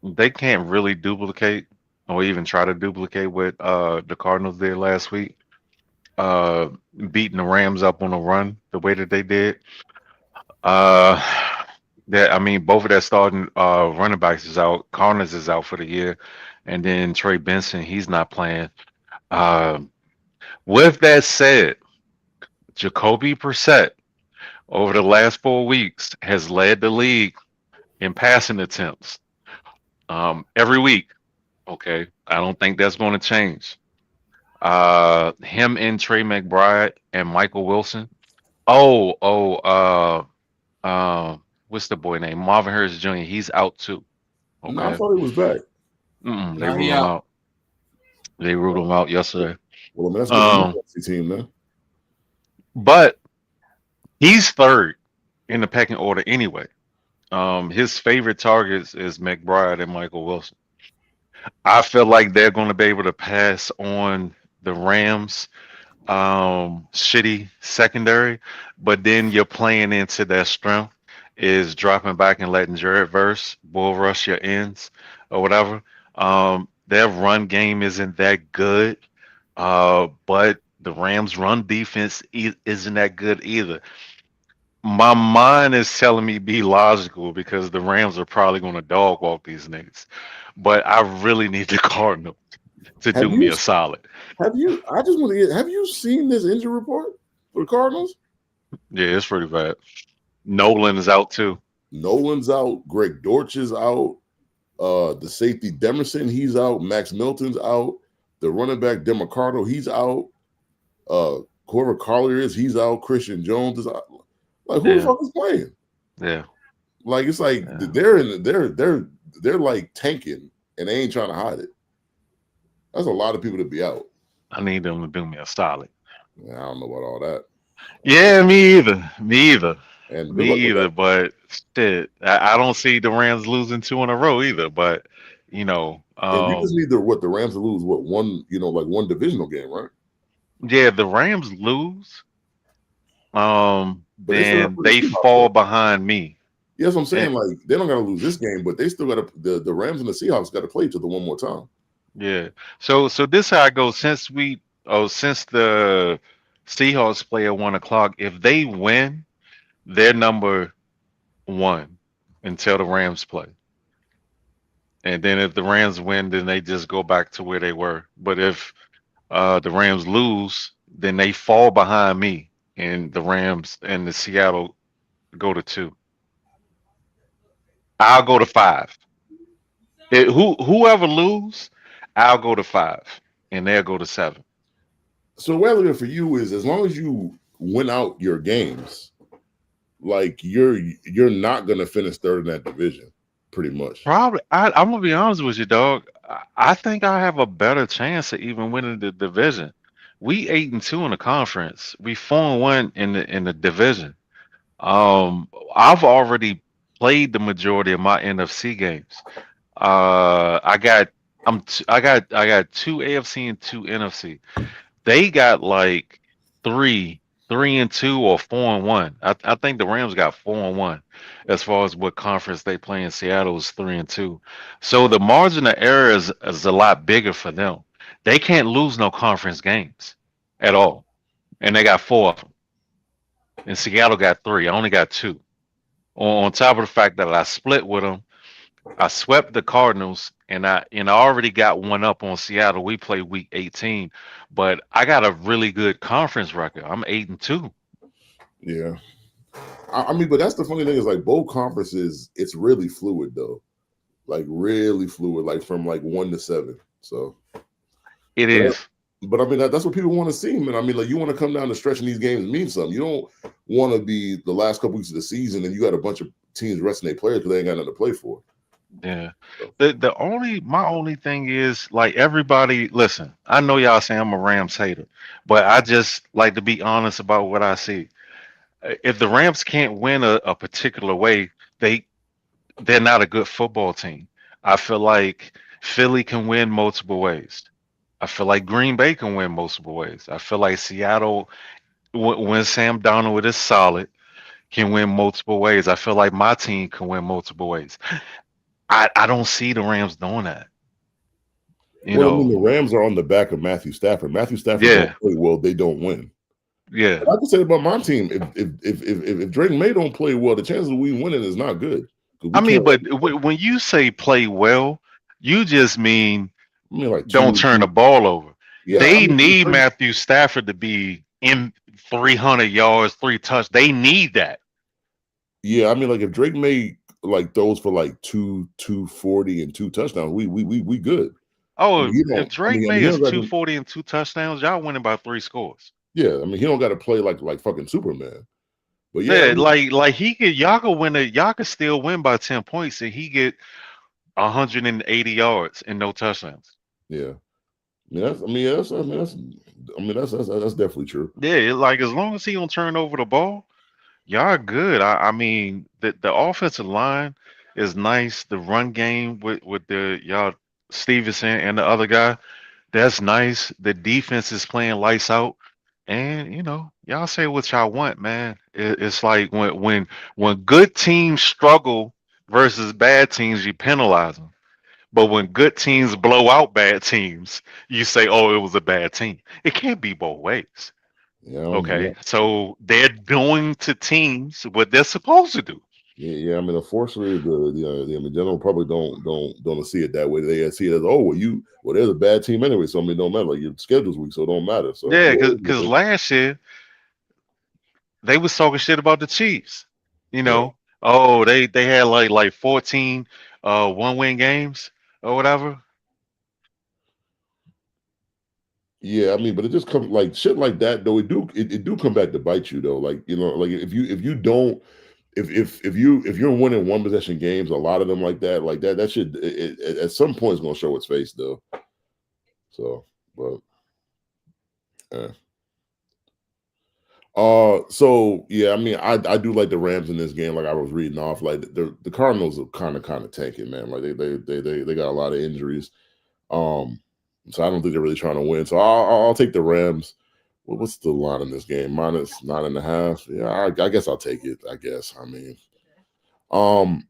They can't really duplicate or even try to duplicate what the Cardinals did last week. Beating the Rams up on a run the way that they did. Both of their starting running backs is out. Connors is out for the year, and then Trey Benson, he's not playing. With that said, Jacoby Brissett over the last 4 weeks has led the league in passing attempts every week. Okay, I don't think that's going to change. Him and Trey McBride and Michael Wilson. What's the boy name? Marvin Harris Jr. He's out too. Okay. No, I thought he was back. They Now ruled he him out. out. They ruled him out yesterday. Well, I mean, that's good for the team, man. But he's third in the pecking order anyway. His favorite targets is McBride and Michael Wilson. I feel like they're going to be able to pass on the Rams shitty secondary, but then you're playing into their strength is dropping back and letting Jared Verse bull rush your ends or whatever. Their run game isn't that good, but The Rams' run defense isn't that good either. My mind is telling me be logical because the Rams are probably going to dog walk these niggas. But I really need the Cardinals to Have do me you a solid. have you? I just want to get. Have you seen this injury report for the Cardinals? Yeah, it's pretty bad. Nolan is out too. Nolan's out. Greg Dortch is out. The safety Demerson, he's out. Max Milton's out. The running back Demarcado, he's out. Whoever Collier is, he's out. Christian Jones is out. Like who the Yeah, fuck is playing? yeah, Like it's like yeah. they're like tanking and they ain't trying to hide it. That's a lot of people to be out. I need them to do me a solid. Yeah, I don't know about all that. Yeah, me either. Me either. And good Me luck with either. that. But shit, I don't see the Rams losing two in a row either. But you know, And you just need the Rams to lose one, like one divisional game, right? yeah, the Rams lose, But they still got to then play they the Seahawks fall though. behind me. Yeah, that's what I'm And saying. Like they don't got to lose this game, but they still got to the Rams and the Seahawks got to play each other one more time. yeah, so this how I go. Since the Seahawks play at 1 o'clock, if they win, they're number one until the Rams play. And then if the Rams win, then they just go back to where they were. But if the Rams lose, then they fall behind me, and the Rams and the Seattle go to two. I'll go to five. Whoever lose, I'll go to five, and they'll go to seven. So relevant for you is as long as you win out your games, like you're not gonna finish third in that division, pretty much. Probably, I'm gonna be honest with you, dog. I think I have a better chance of even winning the division. We 8-2 in the conference. We 4-1 in the division. I've already played the majority of my NFC games. I got I got two AFC and two NFC. They got like three, 3-2 or 4-1. I think the Rams got 4-1 as far as what conference they play in. Seattle is 3-2. So the margin of error is a lot bigger for them. They can't lose no conference games at all. And they got four of them. And Seattle got three. I only got two. On top of the fact that I split with them, I swept the Cardinals, and I already got one up on Seattle. We play week 18, but I got a really good conference record. I'm 8-2. Yeah, I mean, but that's the funny thing is like both conferences, it's really fluid though, like really fluid, like from like 1 to 7. So, It but is. but I mean that's what people want to see, man. I mean, like you want to come down the stretch in these games and mean something. You don't want to be the last couple weeks of the season and you got a bunch of teams resting their players because they ain't got nothing to play for. Yeah. So, The only my only thing is like everybody listen, I know y'all say I'm a Rams hater, but I just like to be honest about what I see. If the Rams can't win a particular way, they they're not a good football team. I feel like Philly can win multiple ways. I feel like Green Bay can win multiple ways. I feel like Seattle, when Sam Donald is solid, can win multiple ways. I feel like my team can win multiple ways. I don't see the Rams doing that. You well, I mean, know, the Rams are on the back of Matthew Stafford. Matthew Stafford don't yeah, play well, they don't win. yeah. I can say about my team, if Drake May don't play well, the chances of we winning is not good because I we mean, can't. but when you say play well, you just mean I mean, like don't turn the ball over. yeah. I They mean, need Matthew Stafford to be in 300 yards, three touch. They need that. yeah. I mean, like if Drake May like throws for like 240 and 2 touchdowns, we good. I Oh, mean, he if don't. Drake I mean, May he is don't got. 240 and two touchdowns, y'all winning by three scores. Yeah, I mean, he don't got to play like fucking Superman. But yeah, I Yeah, mean, like he could y'all could win it, y'all could still win by 10 points and he get 180 yards and no touchdowns. yeah. I mean, that's definitely true. Yeah, like as long as he don't turn over the ball, y'all good. I mean, the offensive line is nice. The run game with the y'all Stevenson and the other guy, that's nice. The defense is playing lights out. And y'all say what y'all want, man. It's like when good teams struggle versus bad teams, you penalize them. But when good teams blow out bad teams, you say, "Oh, it was a bad team." It can't be both ways. Yeah, Okay, so they're doing to teams what they're supposed to do. yeah. I mean, unfortunately, the general public don't see it that way. They see it as, oh, well, there's a bad team anyway, so I mean, it don't matter. Like your schedule's weak, so it don't matter. So Yeah, because last year they was talking shit about the Chiefs. You yeah, know, oh they had like 14 one-win games or whatever. yeah. I mean, but it just comes like shit like that though. It do come back to bite you though. Like like if you don't if you're winning one possession games, a lot of them like that should at some point is gonna show its face though. So, but yeah. So yeah, I mean, I do like the Rams in this game. Like I was reading off, like the Cardinals are kind of tanking, man. Like they got a lot of injuries. Um, so I don't think they're really trying to win. So I'll take the Rams. What's the line in this game? -9.5. Yeah, I guess I'll take it. I guess. I mean, um,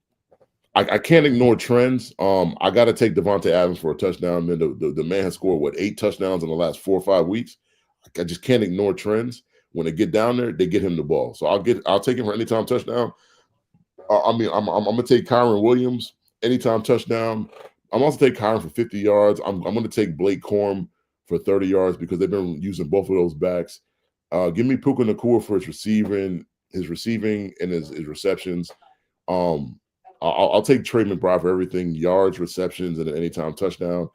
I can't ignore trends. I got to take Devontae Adams for a touchdown. Man, the man has scored 8 touchdowns in the last 4 or 5 weeks. I just can't ignore trends. When they get down there, they get him the ball. So I'll take him for anytime touchdown. I mean, I'm gonna take Kyron Williams anytime touchdown. I'm also take Kyron for 50 yards. I'm gonna take Blake Corum for 30 yards because they've been using both of those backs. Give me Puka Nacua for his receiving and his receptions. Um, I'll take Trey McBride for everything: yards, receptions, and an anytime touchdown.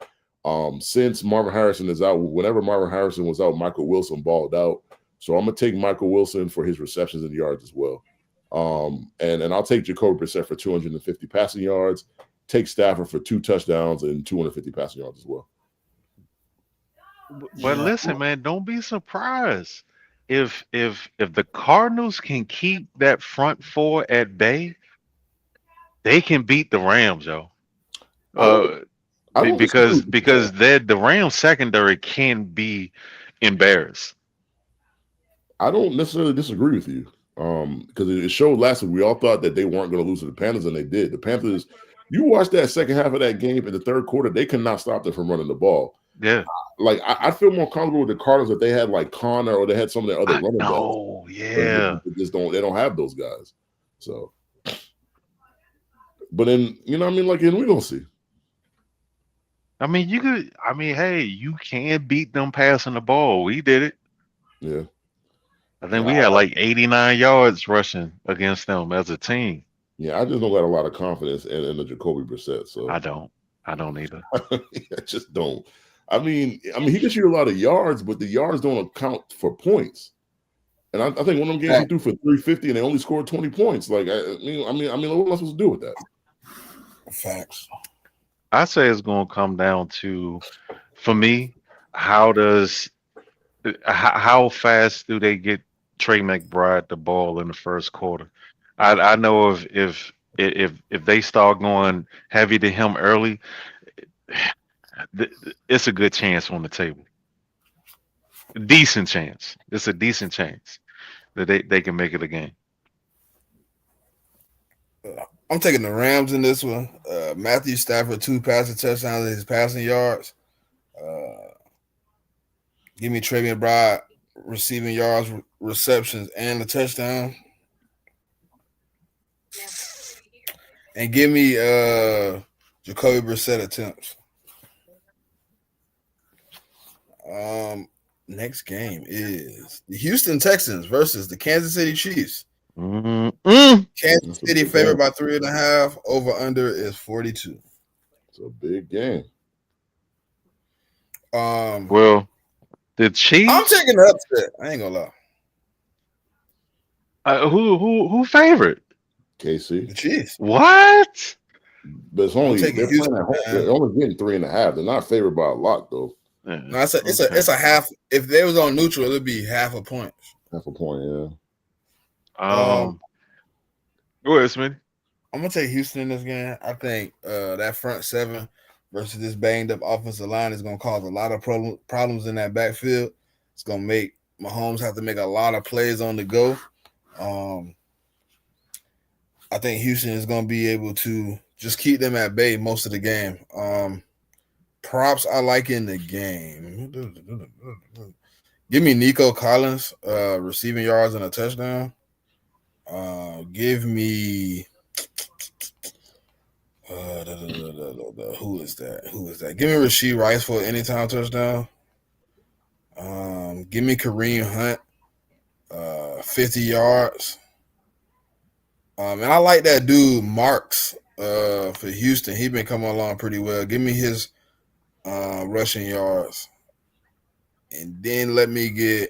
Since Marvin Harrison is out, whenever Marvin Harrison was out, Michael Wilson balled out. So I'm gonna take Michael Wilson for his receptions and yards as well. And I'll take Jacoby Brissett for 250 passing yards. Take Stafford for 2 touchdowns and 250 passing yards as well. But Yeah. listen, man, don't be surprised if the Cardinals can keep that front four at bay, they can beat the Rams, yo. I don't Uh, I don't disagree with you, because the Rams secondary can be embarrassed. I don't necessarily disagree with you. Because it showed last week we all thought that they weren't going to lose to the Panthers, and they did. The Panthers, you watched that second half of that game in the third quarter, they could not stop them from running the ball. Yeah, Like I feel more comfortable with the Cardinals if they had like Connor or they had some of their other I running backs. know. But Yeah, they don't have those guys. So, but then I mean, like, and we don't see. I mean you could. I mean, hey, you can beat them passing the ball. We did it. Yeah, I think yeah, we had like 89 yards rushing against them as a team. yeah. I just don't got a lot of confidence in the Jacoby Brissett. I So don't. I don't either. I just don't. I mean, he gets you a lot of yards, but the yards don't account for points. And I think one of them games he threw for 350 and they only scored 20 points. Like, what am I supposed to do with that? Facts. I say it's going to come down to, for me, how does how fast do they get Trey McBride the ball in the first quarter? I know if they start going heavy to him early, it's a good chance on the table. Decent chance. It's a decent chance that they can make it a game. I'm taking the Rams in this one. Matthew Stafford 2 passing touchdowns, his passing yards. Give me Trey McBride receiving yards, receptions, and a touchdown. And give me Jacoby Brissett attempts. Next game is the Houston Texans versus the Kansas City Chiefs. Kansas City favored by 3.5. Over under is 42. It's a big game. Well, the Chiefs. I'm taking the upset. I ain't gonna lie. Who favored? KC. The Chiefs. What? But it's only taking they're Houston, playing at home. man. They're only getting 3.5. They're not favored by a lot though. No, it's a half. If they was on neutral, it'd be half a point. Half a point, yeah. Go ahead, Smitty. I'm gonna take Houston in this game. I think that front seven versus this banged up offensive line is gonna cause a lot of problems in that backfield. It's gonna make Mahomes have to make a lot of plays on the go. I think Houston is gonna be able to just keep them at bay most of the game. Props I like in the game. Give me Nico Collins, receiving yards and a touchdown. Give me who is that? Who is that? Give me Rasheed Rice for an anytime touchdown. Give me Kareem Hunt, 50 yards. And I like that dude Marks for Houston. He been coming along pretty well. Give me his rushing yards, and then let me get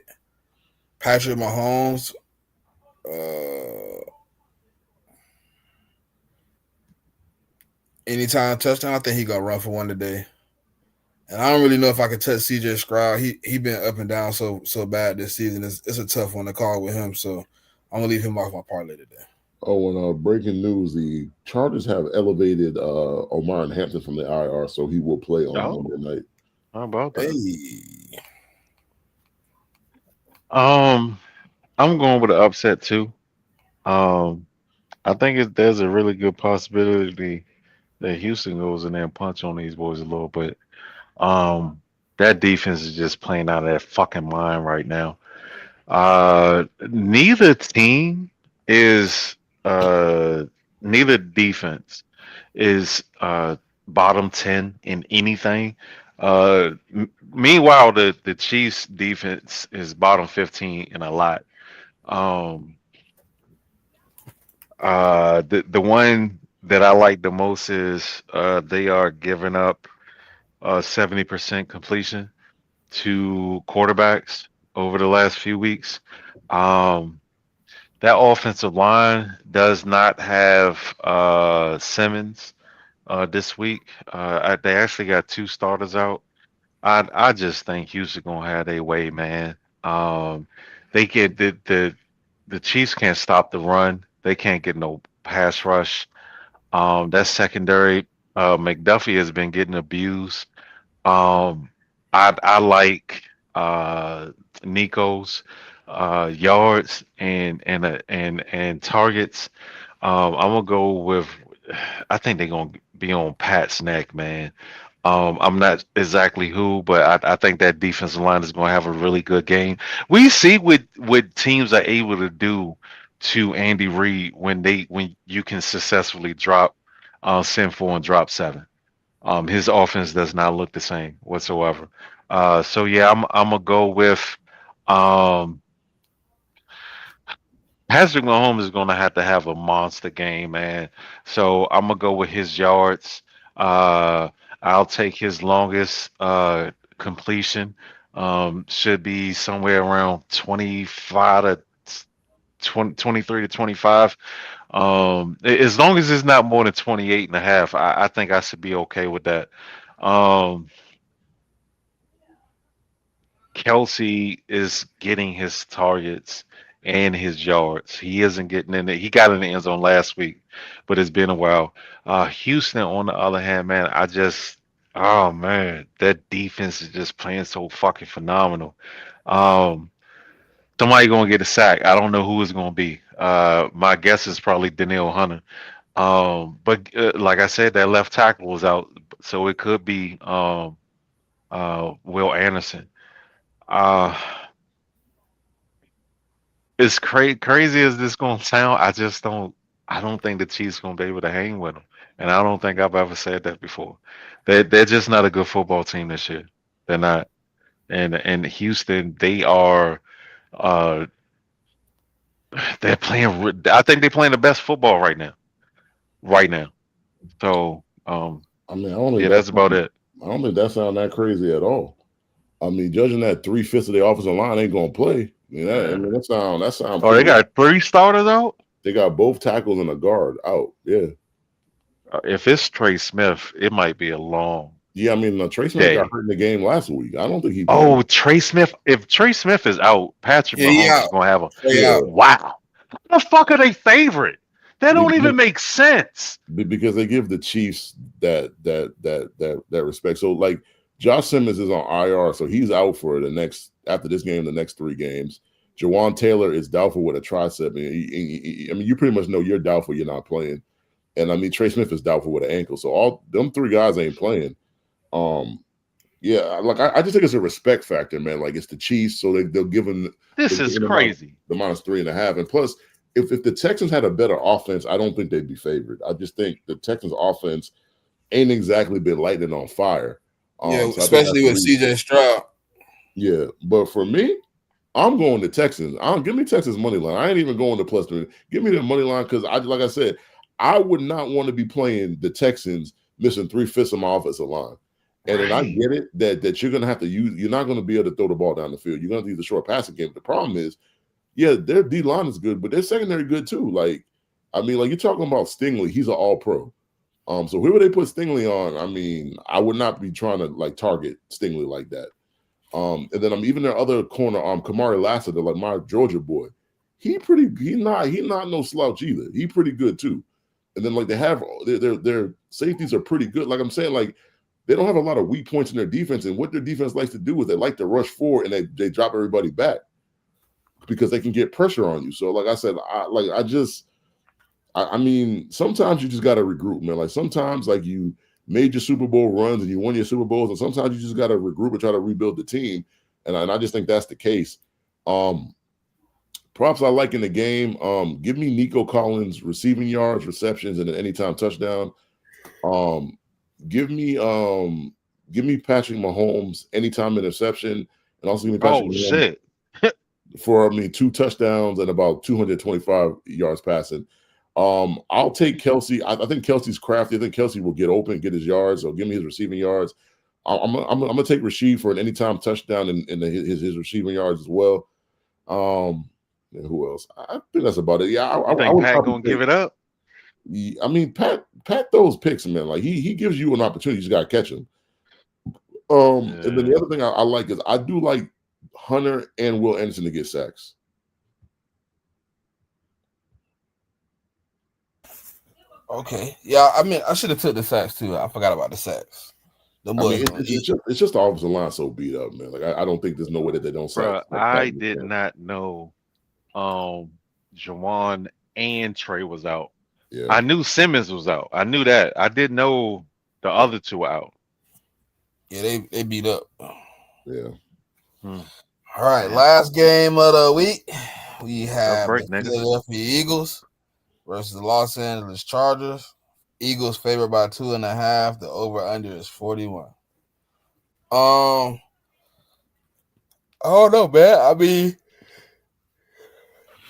Patrick Mahomes. Anytime touchdown. I think he gonna run for one today. And I don't really know if I can touch CJ Stroud. He been up and down so bad this season. It's a tough one to call with him. So I'm gonna leave him off my parlay today. Oh, and breaking news: the Chargers have elevated Omar and Hampton from the IR, so he will play on Monday night. How about that? Hey. I'm going with an upset too. I think there's a really good possibility that Houston goes in there and punch on these boys a little bit. That defense is just playing out of their fucking mind right now. Neither team is neither defense is bottom 10 in anything. Meanwhile, the Chiefs defense is bottom 15 in a lot. The one that I like the most is they are giving up 70% completion to quarterbacks over the last few weeks. That offensive line does not have Simmons this week. They actually got two starters out. I just think Houston gonna have their way, man. They get the Chiefs can't stop the run. They can't get no pass rush. That secondary, McDuffie has been getting abused. Um, I like Nico's yards and targets. I'm gonna go with. I think they're gonna be on Pat's neck, man. I'm not exactly who, but I think that defensive line is going to have a really good game. We see what teams are able to do to Andy Reid when you can successfully drop send four and drop seven. His offense does not look the same whatsoever. So yeah, I'm gonna go with um, Patrick Mahomes is going to have a monster game, man. So I'm gonna go with his yards. Uh, I'll take his longest completion. Should be somewhere around 25 to 20, 23 to 25. As long as it's not more than 28 and a half, I think I should be okay with that. Um, Kelsey is getting his targets and his yards. He isn't getting in there. He got in the end zone last week, but it's been a while. Houston, on the other hand, man, oh man, that defense is just playing so fucking phenomenal. Um, Somebody gonna get a sack. I don't know who it's gonna be. My guess is probably Danielle Hunter. But like I said, that left tackle was out, so it could be Will Anderson. Uh, as crazy as this gonna sound, I don't think the Chiefs gonna be able to hang with them, and I don't think I've ever said that before. They're just not a good football team this year. They're not. And Houston, they are. Uh, they're playing. I think they're playing the best football right now. Right now. So, I mean, I don't think yeah, that's about it. I don't think that sounds that crazy at all. I mean, judging that 3/5 of the offensive line ain't gonna play. That sound. Oh, they got three starters out. They got both tackles and a guard out. Yeah. If it's Trey Smith, it might be a long. Yeah, I mean, Trey Smith got hurt in the game last week. I don't think he. Oh, Trey Smith. If Trey Smith is out, Patrick Mahomes is gonna have a. Yeah. Wow. How the fuck are they favorite? That don't even make sense. Because they give the Chiefs that respect. So like Josh Simmons is on IR, so he's out for after this game, the next 3 games. Jawan Taylor is doubtful with a tricep. I mean, you pretty much know you're doubtful. You're not playing. And I mean, Trey Smith is doubtful with an ankle. So all them 3 guys ain't playing. Yeah, like I just think it's a respect factor, man. Like it's the Chiefs, so they'll give them This is crazy. the -3.5. And plus, if the Texans had a better offense, I don't think they'd be favored. I just think the Texans offense ain't exactly been lighting on fire. Yeah, so especially with CJ Stroud. Yeah, but for me, I'm going to Texans. Give me Texas money line. I ain't even going to +3. Give me the money line because like I said, I would not want to be playing the Texans missing 3/5 of my offensive line. And then I get it that you're gonna have to use. You're not gonna be able to throw the ball down the field. You're gonna have to use the short passing game. The problem is, yeah, their D line is good, but their secondary good too. Like, I mean, like you're talking about Stingley. He's an All Pro. So whoever they put Stingley on, I mean, I would not be trying to like target Stingley like that. And then even their other corner, Kamari Lassiter, like my Georgia boy, he not no slouch either. He pretty good too. And then like they have their safeties are pretty good. Like I'm saying, like they don't have a lot of weak points in their defense. And what their defense likes to do is they like to rush forward and they drop everybody back because they can get pressure on you. So like I said, I mean, sometimes you just got to regroup, man. Like sometimes like you made your Super Bowl runs and you won your Super Bowls, and sometimes you just got to regroup and try to rebuild the team. And I just think that's the case. Props I like in the game. Give me Nico Collins receiving yards, receptions, and an anytime touchdown. Give me Patrick Mahomes anytime interception, and also give me Patrick Mahomes for 2 touchdowns and about 225 yards passing. I'll take Kelsey. I think Kelsey's crafty. I think Kelsey will get open, get his yards. So give me his receiving yards. I'm gonna take Rashid for an anytime touchdown and his receiving yards as well. And who else? I think that's about it. Yeah, I think Pat gonna give it up. I mean, Pat throws picks, man. Like he gives you an opportunity. You just gotta catch him. And then the other thing I like is I do like Hunter and Will Anderson to get sacks. Okay. Yeah, I mean, I should have took the sacks too. I forgot about the sacks. It's just the offensive line so beat up, man. Like I don't think there's no way that they don't sack. I did not know Jawan and Trey was out. Yeah. I knew Simmons was out. I knew that. I didn't know the other 2 were out. Yeah, they beat up. Yeah. All right, last game of the week. We have the Philadelphia Eagles versus the Los Angeles Chargers. Eagles favored by 2.5. The over-under is 41. I don't know, man. I mean,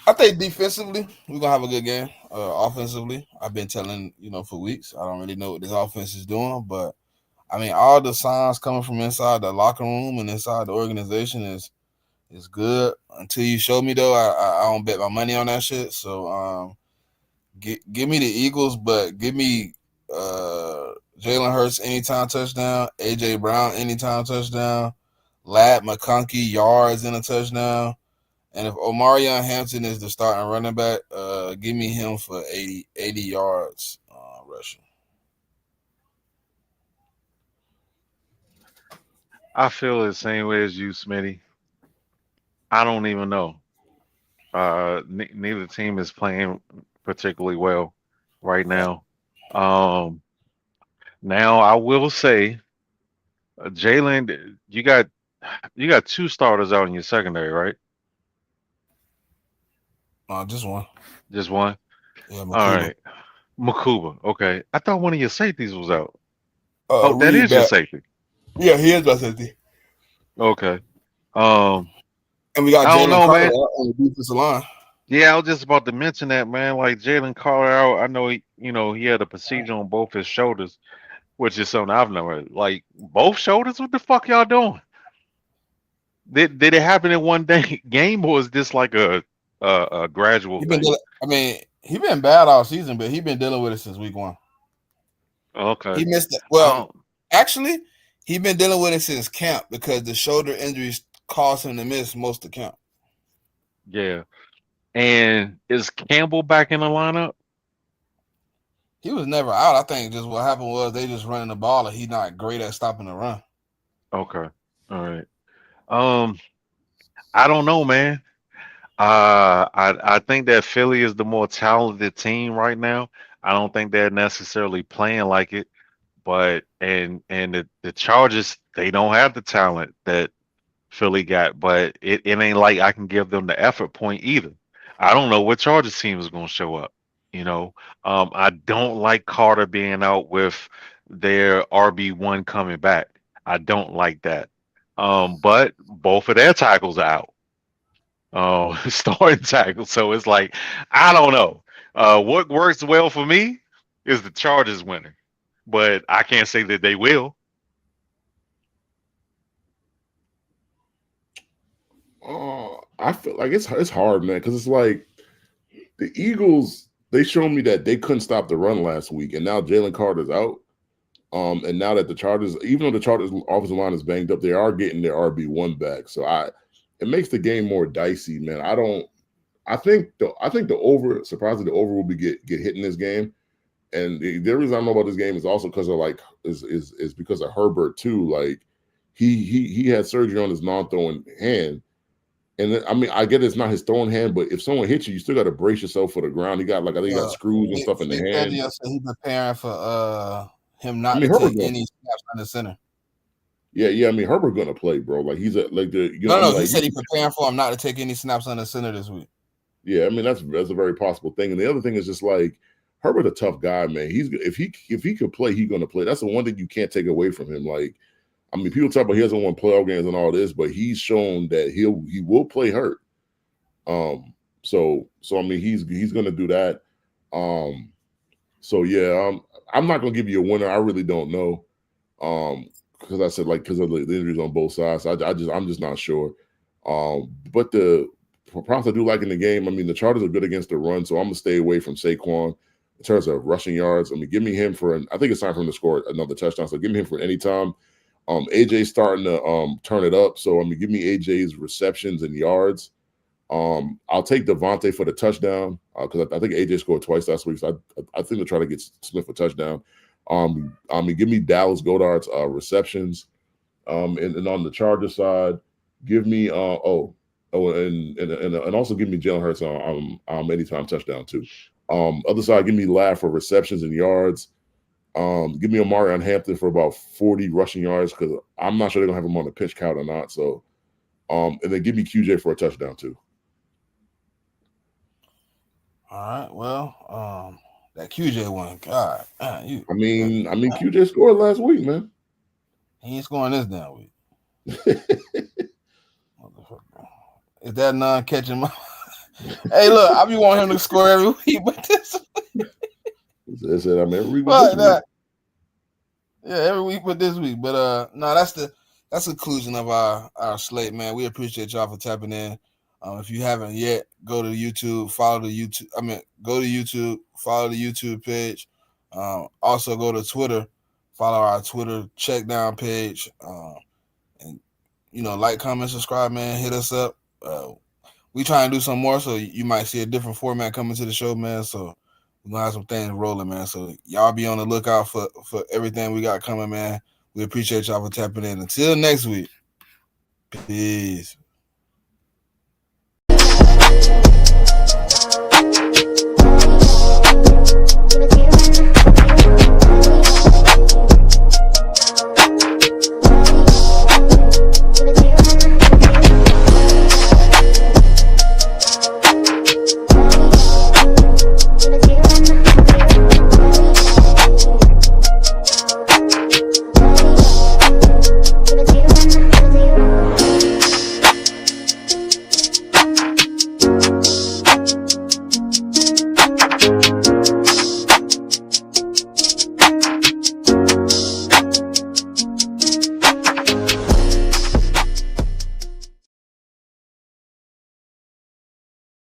I think defensively, we're going to have a good game. Offensively, I've been telling, for weeks. I don't really know what this offense is doing, but, I mean, all the signs coming from inside the locker room and inside the organization is good. Until you show me, though, I don't bet my money on that shit. So, give me the Eagles, but give me Jalen Hurts anytime touchdown, A.J. Brown anytime touchdown, Lad McConkey yards in a touchdown. And if Omarion Hampton is the starting running back, give me him for 80 yards rushing. I feel the same way as you, Smitty. I don't even know. Neither team is playing particularly well right now. Now I will say, Jalen, you got 2 starters out in your secondary, right? Just one. Just one? Yeah, Makuba. All right. Makuba. Okay. I thought one of your safeties was out. That is your safety. Yeah, he is my safety. Okay. And we got Jalen Carter on the defensive line. Yeah, I was just about to mention that, man. Like Jalen Carter out, I know he had a procedure on both his shoulders, which is something I've never like both shoulders. What the fuck y'all doing? Did it happen in one day game, or is this like a gradual thing? He been bad all season, but he been dealing with it since week 1. Okay. He missed it. Well, actually, he been dealing with it since camp because the shoulder injuries caused him to miss most of camp. Yeah. And is Campbell back in the lineup? He was never out. I think just what happened was they just running the ball and he's not great at stopping the run. Okay. All right. I don't know, man. I think that Philly is the more talented team right now. I don't think they're necessarily playing like it. But the Chargers, they don't have the talent that Philly got, but it ain't like I can give them the effort point either. I don't know what Chargers team is going to show up. You know, I don't like Carter being out with their RB1 coming back. I don't like that. But both of their tackles are out. Starting tackle. So it's like, I don't know. What works well for me is the Chargers winner, but I can't say that they will. I feel like it's hard, man, because it's like the Eagles. They showed me that they couldn't stop the run last week, and now Jalen Carter's out. And now that the Chargers, even though the Chargers offensive line is banged up, they are getting their RB1 back. So it makes the game more dicey, man. I think the over, surprisingly, the over will get hit in this game. And the reason I know about this game is also because of like is because of Herbert too. Like he had surgery on his non-throwing hand. And then, I mean, I get it's not his throwing hand, but if someone hits you, you still got to brace yourself for the ground. He got like I think he got screws and stuff in the hand. He preparing for him not to Herbert take any snaps on the center. Yeah. I mean, Herbert gonna play, bro. Like he's like the he said he's preparing for him not to take any snaps on the center this week. Yeah, I mean that's a very possible thing. And the other thing is just like Herbert's a tough guy, man. If he could play, he's gonna play. That's the one thing you can't take away from him. Like, I mean, people talk about he hasn't won playoff games and all this, but he's shown that he will play hurt. So I mean he's gonna do that. So yeah, I'm not gonna give you a winner. I really don't know. Because I said like because of the injuries on both sides, I'm just not sure. But the props I do like in the game. I mean, the Chargers are good against the run, so I'm gonna stay away from Saquon in terms of rushing yards. I mean, give me him I think it's time for him to score another touchdown. So give me him for any time. AJ's starting to turn it up. So I mean, give me AJ's receptions and yards. I'll take Devontae for the touchdown because I think AJ scored twice last week. So I think they'll try to get Smith a touchdown. I mean, give me Dallas Goedert's receptions. And on the Charger side, give me and also give me Jalen Hurts on anytime touchdown too. Other side, give me Ladd for receptions and yards. Give me Omarion Hampton for about 40 rushing yards because I'm not sure they're gonna have him on the pitch count or not. So, and then give me QJ for a touchdown too. All right. Well, that QJ one, God, I mean, QJ scored last week, man. He ain't scoring this damn week. Is that non-catching? Hey, look, I be wanting him to score every week, but this week. I mean, every week. Yeah, every week, but this week. But no, that's the conclusion of our slate, man. We appreciate y'all for tapping in. If you haven't yet, go to YouTube, follow the YouTube. Go to YouTube, follow the YouTube page. Also go to Twitter, follow our Twitter CheckDown page. And like, comment, subscribe, man. Hit us up. We try and do some more, so you might see a different format coming to the show, man. So we're gonna have some things rolling, man. So y'all be on the lookout for everything we got coming, man. We appreciate y'all for tapping in. Until next week. Peace.